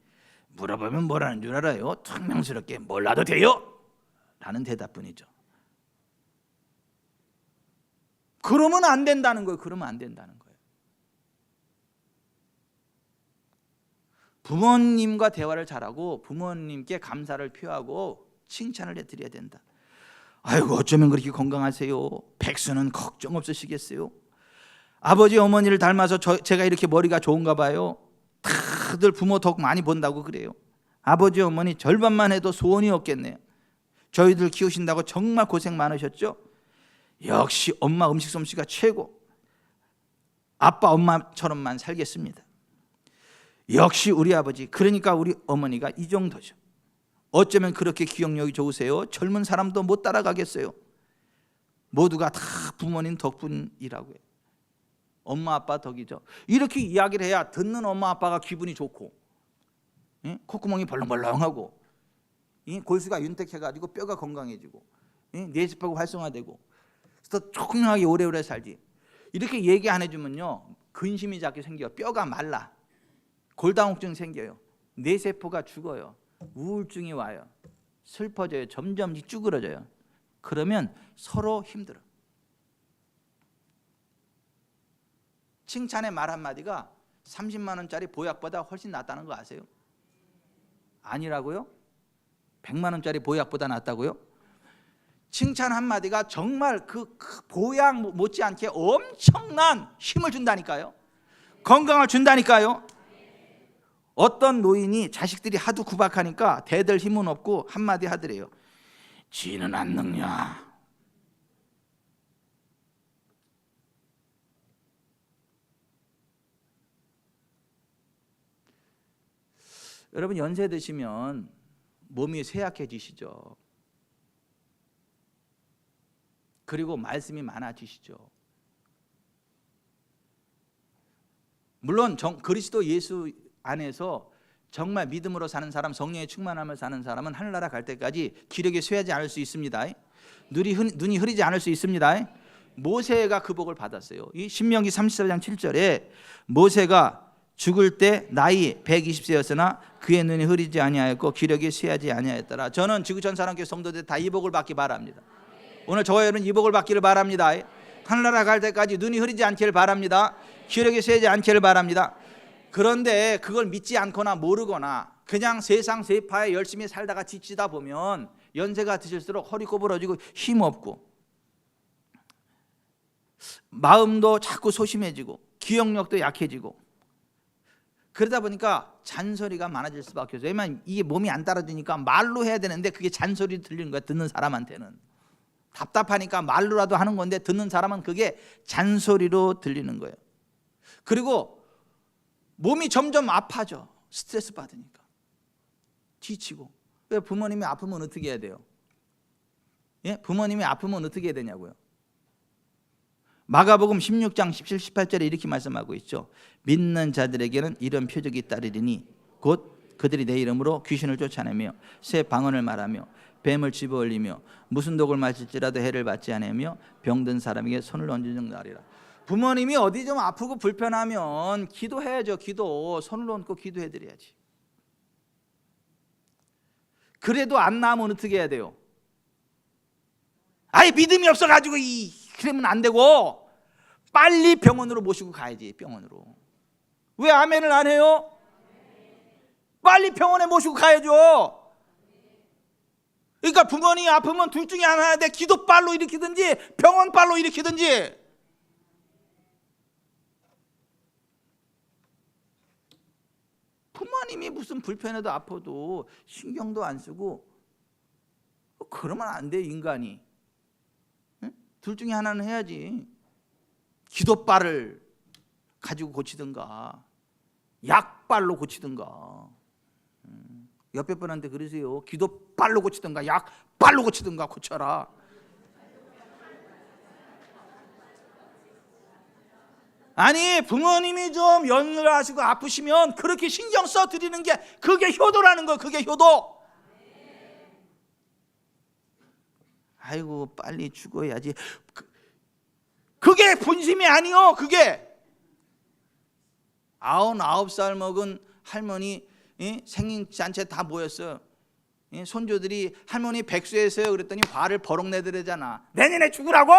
S1: 물어보면 뭐라는 줄 알아요? 퉁명스럽게 몰라도 돼요? 라는 대답뿐이죠. 그러면 안 된다는 거예요. 부모님과 대화를 잘하고 부모님께 감사를 표하고 칭찬을 해드려야 된다. 아이고 어쩌면 그렇게 건강하세요? 백수는 걱정 없으시겠어요? 아버지 어머니를 닮아서 제가 이렇게 머리가 좋은가 봐요. 다들 부모 덕 많이 본다고 그래요. 아버지 어머니 절반만 해도 소원이 없겠네요. 저희들 키우신다고 정말 고생 많으셨죠? 역시 엄마 음식 솜씨가 최고. 아빠 엄마처럼만 살겠습니다. 역시 우리 아버지, 그러니까 우리 어머니가 이 정도죠. 어쩌면 그렇게 기억력이 좋으세요? 젊은 사람도 못 따라가겠어요. 모두가 다 부모님 덕분이라고 해요. 엄마 아빠 덕이죠. 이렇게 이야기를 해야 듣는 엄마 아빠가 기분이 좋고 콧구멍이 벌렁벌렁하고 골수가 윤택해가지고 뼈가 건강해지고 뇌세포가 활성화되고 그래서 조금하게 오래오래 살지. 이렇게 얘기 안 해주면요 근심이 자꾸 생겨. 뼈가 말라. 골다공증 생겨요. 뇌세포가 죽어요. 우울증이 와요. 슬퍼져요. 점점 쭈그러져요. 그러면 서로 힘들어. 칭찬의 말 한마디가 30만 원짜리 보약보다 훨씬 낫다는 거 아세요? 아니라고요? 100만 원짜리 보약보다 낫다고요? 칭찬 한마디가 정말 그 보약 못지않게 엄청난 힘을 준다니까요. 건강을 준다니까요. 어떤 노인이 자식들이 하도 구박하니까 대들 힘은 없고 한마디 하더래요. 지는 안 늙냐. 여러분 연세 드시면 몸이 쇠약해지시죠. 그리고 말씀이 많아지시죠. 물론 그리스도 예수 안에서 정말 믿음으로 사는 사람, 성령의 충만함을 사는 사람은 하늘나라 갈 때까지 기력이 쇠하지 않을 수 있습니다. 눈이 흐리지 않을 수 있습니다. 모세가 그 복을 받았어요. 이 신명기 34장 7절에 모세가 죽을 때 나이 120세였으나 그의 눈이 흐리지 아니하였고 기력이 쇠하지 아니하였더라. 저는 지구촌 사랑교회 성도들 다 이 복을 받기 바랍니다. 오늘 저와 여러분 이 복을 받기를 바랍니다. 하늘나라 갈 때까지 눈이 흐리지 않기를 바랍니다. 기력이 쇠하지 않기를 바랍니다. 그런데 그걸 믿지 않거나 모르거나 그냥 세상 세파에 열심히 살다가 지치다 보면 연세가 드실수록 허리 꼬부러지고 힘없고 마음도 자꾸 소심해지고 기억력도 약해지고 그러다 보니까 잔소리가 많아질 수밖에 없어요. 왜냐면 이게 몸이 안 따라주니까 말로 해야 되는데 그게 잔소리 들리는 거야. 듣는 사람한테는 답답하니까 말로라도 하는 건데 듣는 사람은 그게 잔소리로 들리는 거예요. 그리고 몸이 점점 아파져. 스트레스 받으니까 지치고. 왜 부모님이 아프면 어떻게 해야 돼요? 예? 부모님이 아프면 어떻게 해야 되냐고요? 마가복음 16장 17, 18절에 이렇게 말씀하고 있죠. 믿는 자들에게는 이런 표적이 따르리니 곧 그들이 내 이름으로 귀신을 쫓아내며 새 방언을 말하며 뱀을 집어올리며 무슨 독을 마실지라도 해를 받지 않으며 병든 사람에게 손을 얹는 날이라. 부모님이 어디 좀 아프고 불편하면 기도해야죠. 기도. 손을 얹고 기도해드려야지. 그래도 안 나으면 어떻게 해야 돼요? 아예 믿음이 없어가지고 그러면 안 되고 빨리 병원으로 모시고 가야지. 병원으로. 왜 아멘을 안 해요? 빨리 병원에 모시고 가야죠. 그러니까 부모님이 아프면 둘 중에 하나 돼. 기도빨로 일으키든지 병원빨로 일으키든지. 부모님이 무슨 불편해도 아파도 신경도 안 쓰고 그러면 안 돼. 인간이. 둘 중에 하나는 해야지. 기도빨을 가지고 고치든가 약빨로 고치든가. 옆에 분한테 그러세요. 기도빨로 고치든가 약빨로 고치든가 고쳐라. 아니 부모님이 좀 연로하시고 아프시면 그렇게 신경 써 드리는 게 그게 효도라는 거예요. 그게 효도. 아이고 빨리 죽어야지. 그게 본심이 아니요. 그게 99살 먹은 할머니 생일잔치 다 모였어요. 손주들이 할머니 백수했어요. 그랬더니 화를 버럭 내더래잖아. 내년에 죽으라고.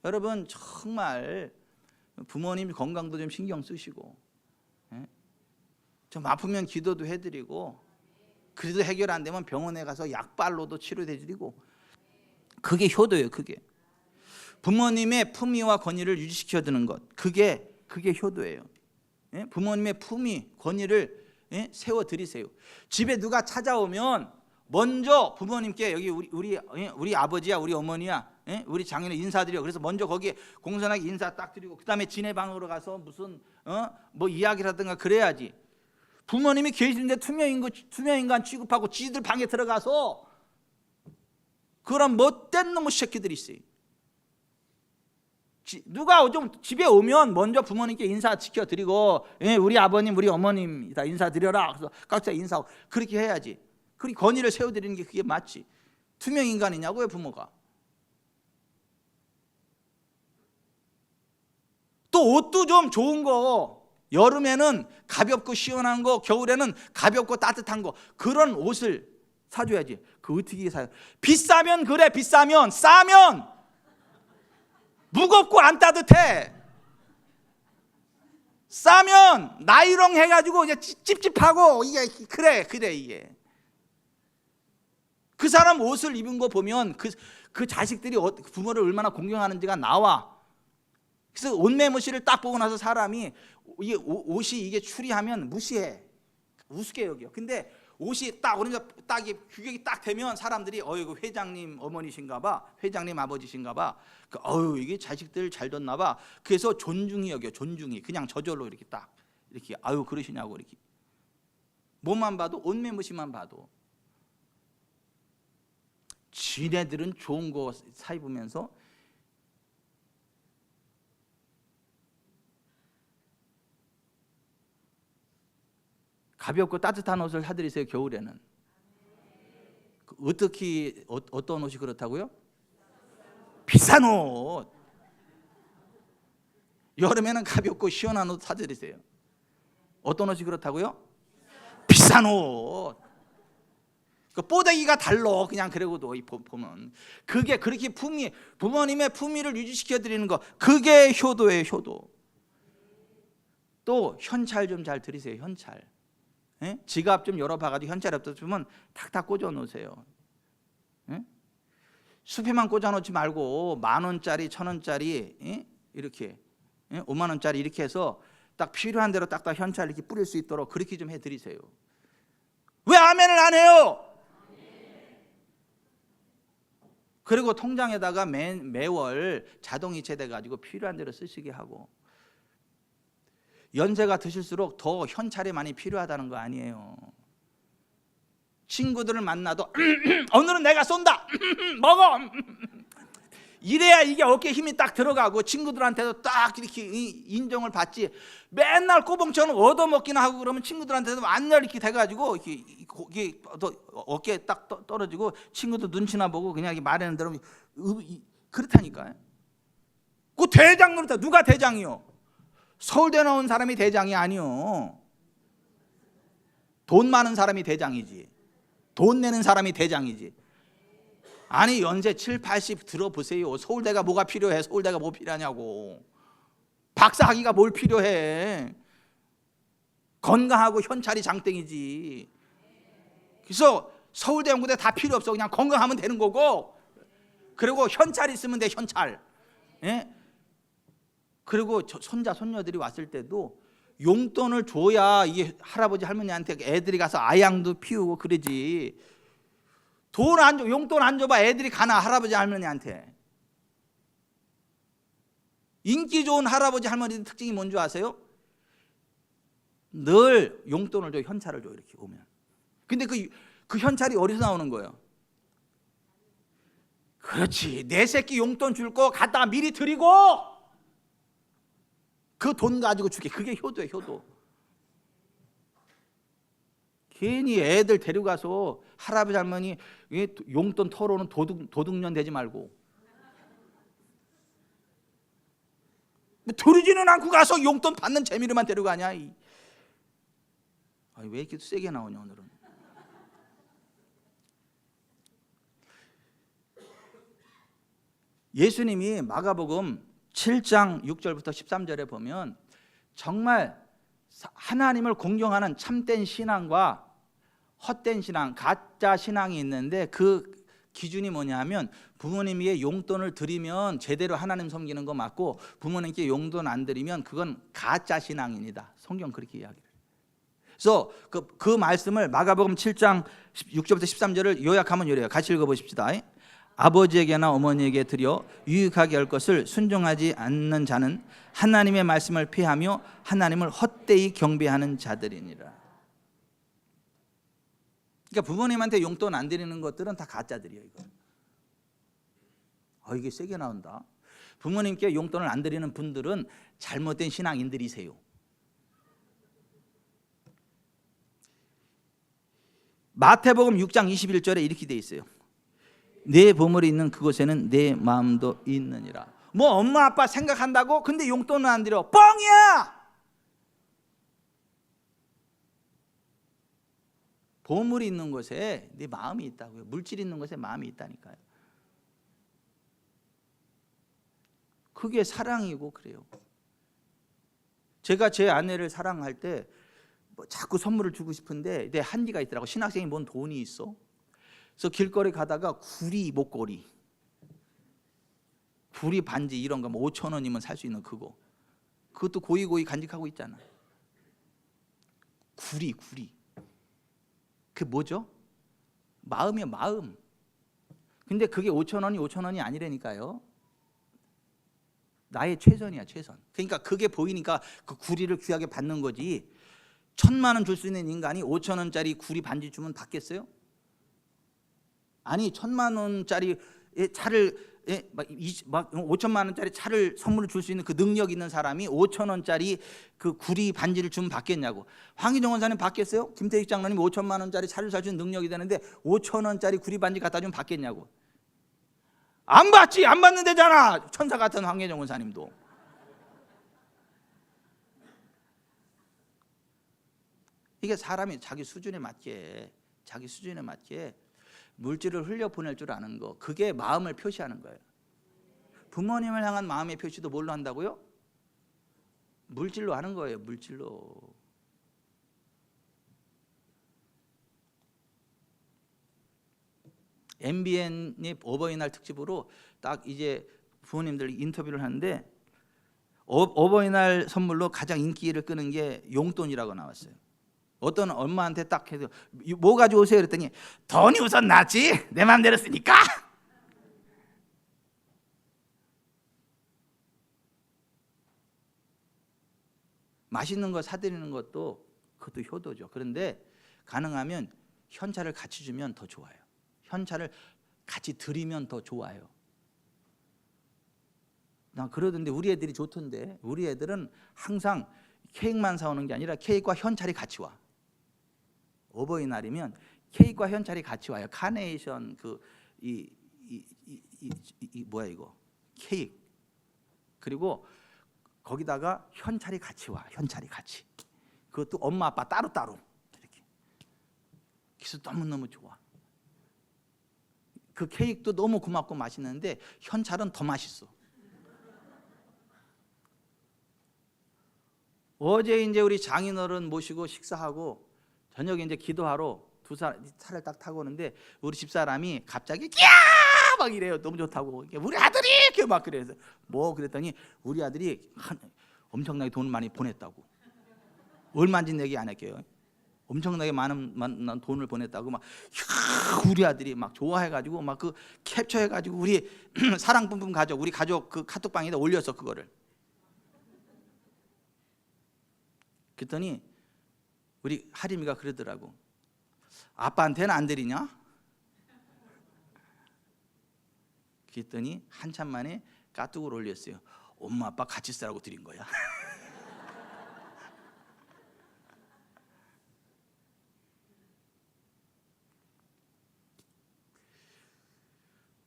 S1: 여러분 정말 부모님 건강도 좀 신경 쓰시고 좀 아프면 기도도 해드리고 그래도 해결 안 되면 병원에 가서 약발로도 치료해드리고 그게 효도예요. 그게 부모님의 품위와 권위를 유지시켜주는 것 그게 효도예요. 부모님의 품위 권위를 세워드리세요. 집에 누가 찾아오면 먼저 부모님께 여기 우리 아버지야 우리 어머니야 우리 장인을 인사드려. 그래서 먼저 거기에 공손하게 인사 딱 드리고 그 다음에 지네 방으로 가서 무슨 뭐 이야기라든가 그래야지. 부모님이 계시는데 투명인간 취급하고 지들 방에 들어가서 그런 못된 놈의 새끼들이 있어요. 누가 좀 집에 오면 먼저 부모님께 인사 지켜드리고 우리 아버님 우리 어머님 다 인사드려라. 그래서 각자 인사하고 그렇게 해야지. 그리고 권위를 세워드리는 게 그게 맞지. 투명인간이냐고요 부모가.
S2: 또 옷도 좀 좋은 거, 여름에는 가볍고 시원한 거, 겨울에는 가볍고 따뜻한 거, 그런 옷을 사줘야지. 그 어떻게 사요? 비싸면 그래, 비싸면. 싸면 무겁고 안 따뜻해. 싸면 나이롱 해가지고 이제 찝찝하고, 이게 그래 이게. 그 사람 옷을 입은 거 보면 그 자식들이 부모를 얼마나 공경하는지가 나와. 그래서 옷 매무시를 딱 보고 나서 사람이 이게 옷이 이게 추리하면 무시해, 우습게 여겨. 근데 옷이 딱 오른쪽 딱 규격이 딱 되면 사람들이 이거 회장님 어머니신가 봐, 회장님 아버지신가 봐, 이게 자식들 잘 뒀나 봐. 그래서 존중히 여겨, 존중히. 그냥 저절로 이렇게 딱 이렇게 그러시냐고. 이렇게 몸만 봐도, 옷 매무시만 봐도. 지네들은 좋은 거 사 입으면서 가볍고 따뜻한 옷을 사드리세요. 겨울에는 어떻게, 어떤 옷이 그렇다고요? 비싼 옷. 여름에는 가볍고 시원한 옷 사드리세요. 어떤 옷이 그렇다고요? 비싼 옷. 그 뽀대기가 달러. 그냥 그러고도 보면 그게 그렇게 부모님의 품위를 유지시켜 드리는 거, 그게 효도예요. 효도. 또 현찰 좀 잘 드리세요. 현찰. 예? 지갑 좀 열어봐가지고 현찰 없으면 탁탁 꽂아 놓으세요. 예? 수표만 꽂아 놓지 말고 10,000원짜리, 1,000원짜리, 예? 이렇게, 예? 50,000원짜리 이렇게 해서 딱 필요한 대로 딱딱 현찰 이렇게 뿌릴 수 있도록 그렇게 좀 해드리세요. 왜 아멘을 안 해요? 그리고 통장에다가 매월 자동이체 돼가지고 필요한 대로 쓰시게 하고. 연세가 드실수록 더 현찰이 많이 필요하다는 거 아니에요. 친구들을 만나도 오늘은 내가 쏜다. 먹어. 이래야 이게 어깨에 힘이 딱 들어가고 친구들한테도 딱 이렇게 인정을 받지. 맨날 꼬봉처럼 얻어먹기나 하고 그러면 친구들한테도 완전 이렇게 돼가지고 이게 어깨에 딱 떨어지고 친구도 눈치나 보고 그냥 말하는 대로 그렇다니까요. 그 대장 노릇. 누가 대장이요? 서울대 나온 사람이 대장이 아니요. 돈 많은 사람이 대장이지. 돈 내는 사람이 대장이지. 아니 연세 7, 80 들어보세요. 서울대가 뭐가 필요해? 서울대가 뭐 필요하냐고. 박사학위가 뭘 필요해? 건강하고 현찰이 장땡이지. 그래서 서울대 연구대 다 필요 없어. 그냥 건강하면 되는 거고, 그리고 현찰 있으면 돼. 현찰. 예? 그리고 손자 손녀들이 왔을 때도 용돈을 줘야 이게 할아버지 할머니한테 애들이 가서 아양도 피우고 그러지. 용돈 안 줘봐 애들이 가나 할아버지 할머니한테. 인기 좋은 할아버지 할머니들 특징이 뭔지 아세요? 늘 용돈을 줘, 현찰을 줘. 이렇게 오면. 근데 그 현찰이 어디서 나오는 거예요? 그렇지, 내 새끼 용돈 줄 거 갖다가 미리 드리고 그 돈 가지고 주게. 그게 효도예요. 효도. 괜히 애들 데려가서 할아버지 할머니 용돈 털어오는 도둑년 되지 말고. 들이지는 않고 가서 용돈 받는 재미로만 데려가냐. 왜 이렇게 세게 나오냐 오늘은. 예수님이 마가복음 7장 6절부터 13절에 보면 정말 하나님을 공경하는 참된 신앙과 헛된 신앙, 가짜 신앙이 있는데, 그 기준이 뭐냐면 부모님께 용돈을 드리면 제대로 하나님 섬기는 거 맞고, 부모님께 용돈 안 드리면 그건 가짜 신앙입니다. 성경 그렇게 이야기를. 그래서 그 말씀을 마가복음 7장 6절부터 13절을 요약하면 이래요. 같이 읽어보십시다. 아버지에게나 어머니에게 드려 유익하게 할 것을 순종하지 않는 자는 하나님의 말씀을 피하며 하나님을 헛되이 경배하는 자들이니라. 그러니까 부모님한테 용돈 안 드리는 것들은 다 가짜들이에요. 이게 세게 나온다. 부모님께 용돈을 안 드리는 분들은 잘못된 신앙인들이세요. 마태복음 6장 21절에 이렇게 돼 있어요. 내 보물이 있는 그곳에는 내 마음도 있느니라. 뭐 엄마 아빠 생각한다고? 근데 용돈은 안 드려. 뻥이야. 보물이 있는 곳에 네 마음이 있다고요. 물질이 있는 곳에 마음이 있다니까요. 그게 사랑이고 그래요. 제가 제 아내를 사랑할 때 뭐 자꾸 선물을 주고 싶은데 내 한계가 있더라고. 신학생이 뭔 돈이 있어? 그래서 길거리 가다가 구리 목걸이, 구리 반지 이런 거 뭐 5천 원이면 살 수 있는 그거, 그것도 고이고이 간직하고 있잖아. 구리 그 뭐죠? 마음이야, 마음. 근데 그게 5천 원이 아니라니까요. 나의 최선이야, 최선. 그러니까 그게 보이니까 그 구리를 귀하게 받는 거지. 1,000만 원 줄 수 있는 인간이 5천 원짜리 구리 반지 주면 받겠어요? 아니, 1,000만 원짜리 차를 막 5천만 원짜리 차를 선물로 줄 수 있는 그 능력 있는 사람이 5천 원짜리 그 구리 반지를 주면 받겠냐고. 황희정 원사님 받겠어요? 김태익 장로님 5천만 원짜리 차를 살 수 있는 능력이 되는데 5천 원짜리 구리 반지 갖다 주면 받겠냐고. 안 받지. 안 받는 데잖아. 천사 같은 황혜정 원사님도. 이게 사람이 자기 수준에 맞게 물질을 흘려보낼 줄 아는 거, 그게 마음을 표시하는 거예요. 부모님을 향한 마음의 표시도 뭘로 한다고요? 물질로 하는 거예요. 물질로. MBN이 어버이날 특집으로 딱 이제 부모님들 인터뷰를 하는데 어버이날 선물로 가장 인기를 끄는 게 용돈이라고 나왔어요. 어떤 엄마한테 딱 해서 뭐 가져오세요 그랬더니 돈이 우선 낫지, 내 맘대로 쓰니까. 맛있는 거 사드리는 것도 그것도 효도죠. 그런데 가능하면 현찰을 같이 주면 더 좋아요. 현찰을 같이 드리면 더 좋아요. 난 그러던데 우리 애들이 좋던데. 우리 애들은 항상 케이크만 사오는 게 아니라 케이크와 현찰이 같이 와. 어버이날이면 케이크와 현찰이 같이 와요. 카네이션 뭐야 이거 케이크, 그리고 거기다가 현찰이 같이 와. 현찰이 같이. 그것도 엄마 아빠 따로따로 이렇게. 기수 너무너무 좋아. 그 케이크도 너무 고맙고 맛있는데 현찰은 더 맛있어. 어제 이제 우리 장인어른 모시고 식사하고 저녁에 이제 기도하러 차를 딱 타고 오는데 우리 집사람이 갑자기 끼야 막 이래요. 너무 좋다고. 우리 아들이 이렇게 막 그래서 뭐 그랬더니 우리 아들이 엄청나게 돈 많이 보냈다고. 얼마인지 얘기 안 할게요. 엄청나게 많은 돈을 보냈다고. 막 우리 아들이 막 좋아해가지고 막 그 캡처해가지고 우리 사랑 뿜뿜 가족, 우리 가족 그 카톡방에다 올렸어 그거를. 그랬더니 우리 하림이가 그러더라고. 아빠한테는 안 드리냐? 그랬더니 한참 만에 까뚝을 올렸어요. 엄마 아빠 같이 쓰라고 드린 거야.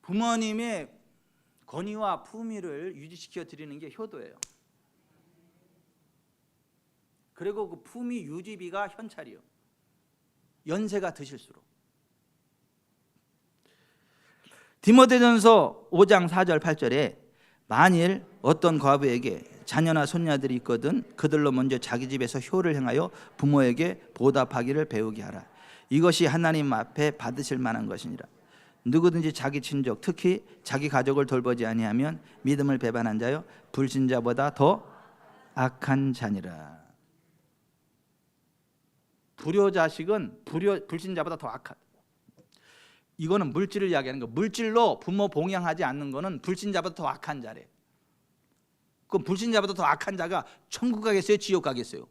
S2: 부모님의 권위와 품위를 유지시켜 드리는 게 효도예요. 그리고 그 품위 유지비가 현찰이요. 연세가 드실수록. 디모데전서 5장 4절 8절에 만일 어떤 과부에게 자녀나 손녀들이 있거든 그들로 먼저 자기 집에서 효를 행하여 부모에게 보답하기를 배우게 하라. 이것이 하나님 앞에 받으실 만한 것이니라. 누구든지 자기 친족 특히 자기 가족을 돌보지 아니하면 믿음을 배반한 자요 불신자보다 더 악한 자니라. 불효자식은 불신자보다 더 악한. 이거는 물질을 이야기하는 거. 물질로 부모 봉양하지 않는 거는 불신자보다 더 악한 자래. 그럼 불신자보다 더 악한 자가 천국 가겠어요? 지옥 가겠어요?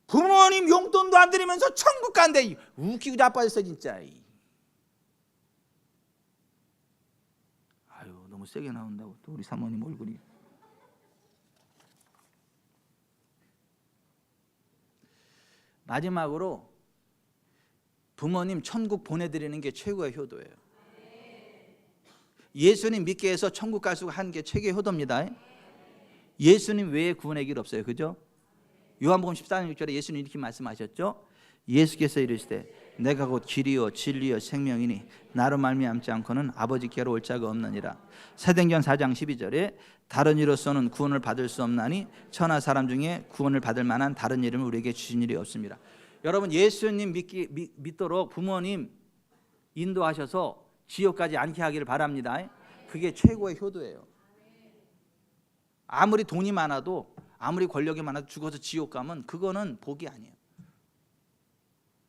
S2: 부모님 용돈도 안 드리면서 천국 간대. 웃기고 자빠졌어 진짜. 아유 너무 세게 나온다고 또 우리 사모님 얼굴이. 마지막으로 부모님 천국 보내드리는 게 최고의 효도예요. 예수님 믿게 해서 천국 갈 수 하는 게 최고의 효도입니다. 예수님 외에 구원의 길 없어요. 그죠? 요한복음 14장 6절에 예수님 이렇게 말씀하셨죠. 예수께서 이르시되 내가 곧 길이요 진리요 생명이니 나로 말미암지 않고는 아버지께로 올 자가 없느니라. 사도행전 4장 12절에 다른 이로서는 구원을 받을 수 없나니 천하 사람 중에 구원을 받을 만한 다른 이름을 우리에게 주신 일이 없습니다. 여러분 예수님 믿도록 부모님 인도하셔서 지옥까지 않게 하기를 바랍니다. 그게 최고의 효도예요. 아무리 돈이 많아도 아무리 권력이 많아도 죽어서 지옥 가면 그거는 복이 아니에요.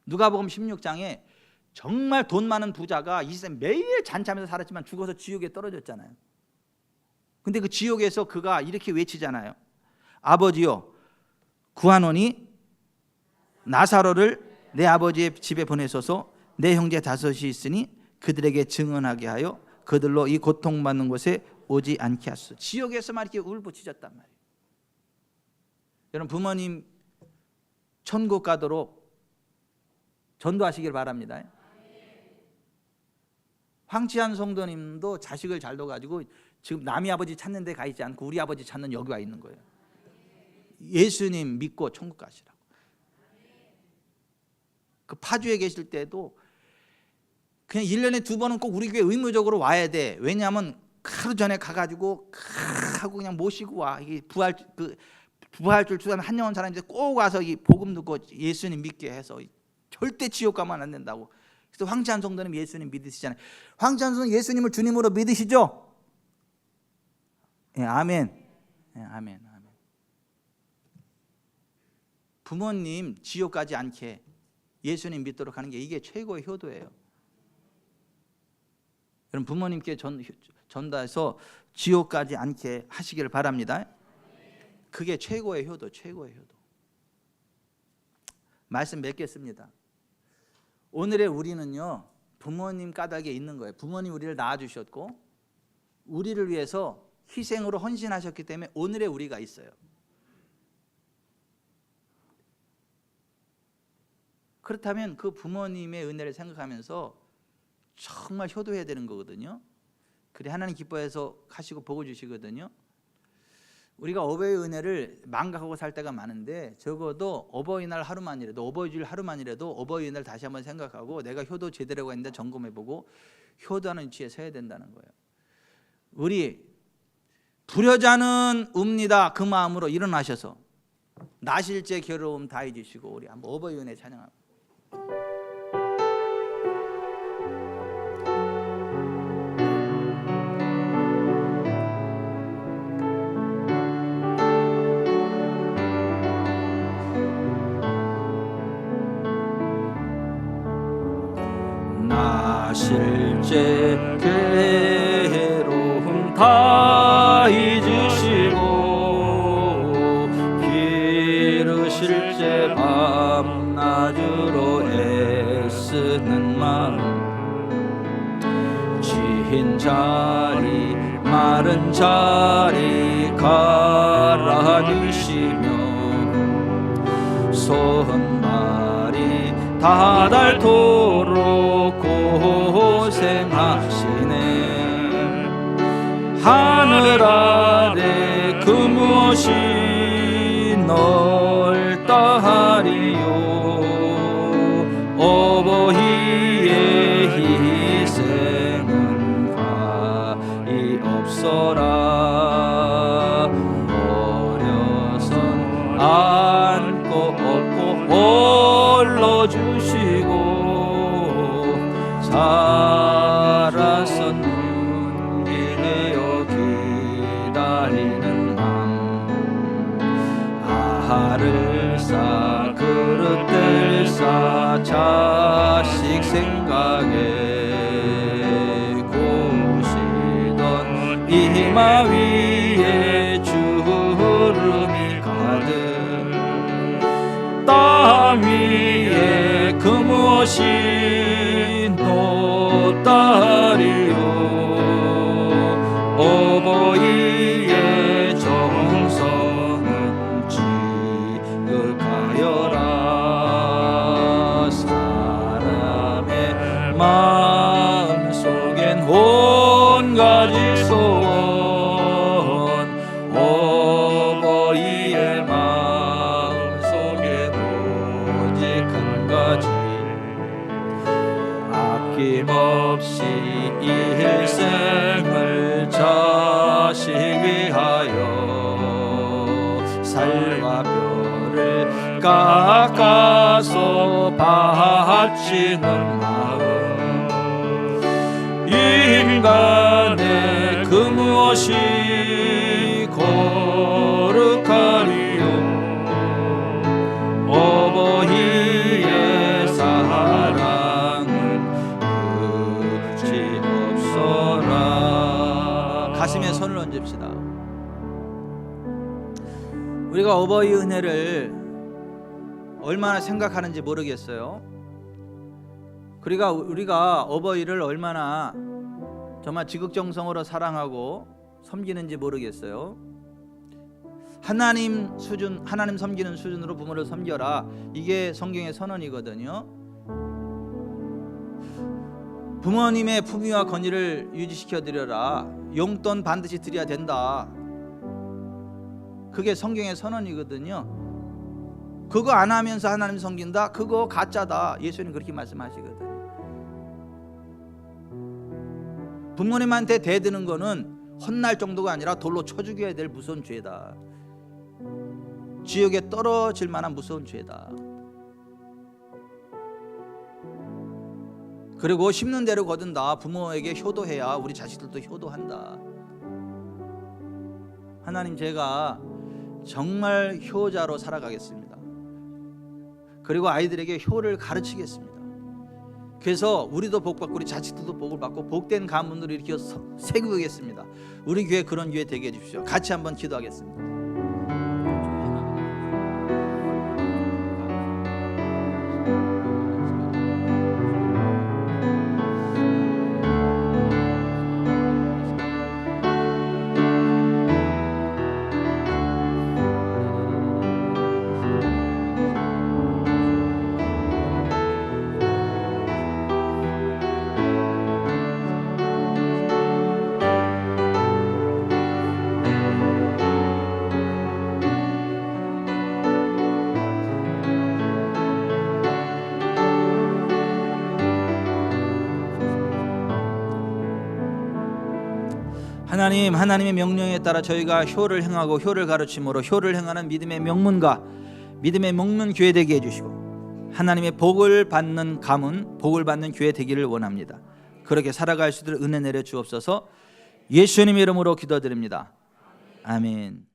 S2: 누가복음 16장에 정말 돈 많은 부자가 이 세상 매일 잔치하면서 살았지만 죽어서 지옥에 떨어졌잖아요. 근데 그 지옥에서 그가 이렇게 외치잖아요. 아버지요 구하노니 나사로를 내 아버지의 집에 보내소서. 내 형제 다섯이 있으니 그들에게 증언하게 하여 그들로 이 고통받는 곳에 오지 않게 하소서. 지옥에서만 이렇게 울부짖었단 말이에요. 여러분 부모님 천국 가도록 전도하시길 바랍니다. 황치한 성도님도 자식을 잘 둬가지고 지금 남이 아버지 찾는 데 가 있지 않고 우리 아버지 찾는 여기 와 있는 거예요. 예수님 믿고 천국 가시라고. 그 파주에 계실 때도 그냥 1년에 2번은 꼭 우리 교회 의무적으로 와야 돼. 왜냐하면 하루 전에 가가지고 하고 그냥 모시고 와. 이게 부활절 주간 한영원 사람인데 꼭 와서 이 복음 듣고 예수님 믿게 해서 절대 지옥 가면 안 된다고. 그래서 황치한 성도님 예수님 믿으시잖아요. 황치한 성도님 예수님을 주님으로 믿으시죠? 예, 아멘. 예, 아멘. 아멘. 부모님 지옥 가지 않게 예수님 믿도록 하는 게 이게 최고의 효도예요. 여러분 부모님께 전도해서 지옥 가지 않게 하시기를 바랍니다. 그게 최고의 효도, 최고의 효도. 말씀 맺겠습니다. 오늘의 우리는요 부모님 까닭에 있는 거예요. 부모님 우리를 낳아주셨고 우리를 위해서 희생으로 헌신하셨기 때문에 오늘의 우리가 있어요. 그렇다면 그 부모님의 은혜를 생각하면서 정말 효도해야 되는 거거든요. 그래 하나님 기뻐해서 하시고 복을 주시거든요. 우리가 어버이의 은혜를 망각하고 살 때가 많은데 적어도 어버이날 하루만이라도 어버이주일 하루만이라도 어버이날 다시 한번 생각하고 내가 효도 제대로 하고 있는데 점검해보고 효도하는 위치에 서야 된다는 거예요. 우리 불효자는 웁니다 그 마음으로 일어나셔서 나실제 괴로움 다 잊으시고 우리 한번 어버이 은혜 찬양합니다.
S1: 나실제 괴로움 다 잊으시고 기르실제 밤낮으로 애쓰는 마음 지힌 자리 마른 자리 갈아주시며 손발이 다 닳도록 고생하시네. 하늘 아래 그 무엇이 넓다 하리요. 어버이의 희생은 가히 없어라. 어려선 안고 업고 올려주시고 살아서 눈이 되어 기다리는 맘 알을 싸 그릇들 싸 자식 생각에 고시던 이마 위에 주름이 가득 땅 위에 그 무엇이 노다리요. 어버이의 정성은 지극하여라. 사람의 마음속엔 온갖 달과 별을 깎아서 바치는 마음 인간의 그 무엇이 거룩하리요 어버이의 사랑은 끝이 없어라. 가슴에 손을 얹읍시다. 우리가 어버이 은혜를 얼마나 생각하는지 모르겠어요. 그러니까 우리가 어버이를 얼마나 정말 지극정성으로 사랑하고 섬기는지 모르겠어요. 하나님 섬기는 수준으로 부모를 섬겨라. 이게 성경의 선언이거든요. 부모님의 품위와 권위를 유지시켜 드려라. 용돈 반드시 드려야 된다. 그게 성경의 선언이거든요. 그거 안 하면서 하나님 섬긴다? 그거 가짜다. 예수님 그렇게 말씀하시거든요. 부모님한테 대드는 거는 혼날 정도가 아니라 돌로 쳐 죽여야 될 무서운 죄다. 지옥에 떨어질 만한 무서운 죄다. 그리고 심는 대로 거둔다. 부모에게 효도해야 우리 자식들도 효도한다. 하나님, 제가 정말 효자로 살아가겠습니다. 그리고 아이들에게 효를 가르치겠습니다. 그래서 우리도 복받고 우리 자식들도 복을 받고 복된 가문으로 일으켜 세우겠습니다. 우리 교회 그런 교회 되게 해주십시오. 같이 한번 기도하겠습니다. 하나님, 하나님의 명령에 따라 저희가 효를 행하고 효를 가르침으로 효를 행하는 믿음의 명문가, 믿음의 먹는 교회 되게 해주시고 하나님의 복을 받는 가문, 복을 받는 교회 되기를 원합니다. 그렇게 살아갈 수 있도록 은혜 내려 주옵소서. 예수님 이름으로 기도드립니다. 아멘.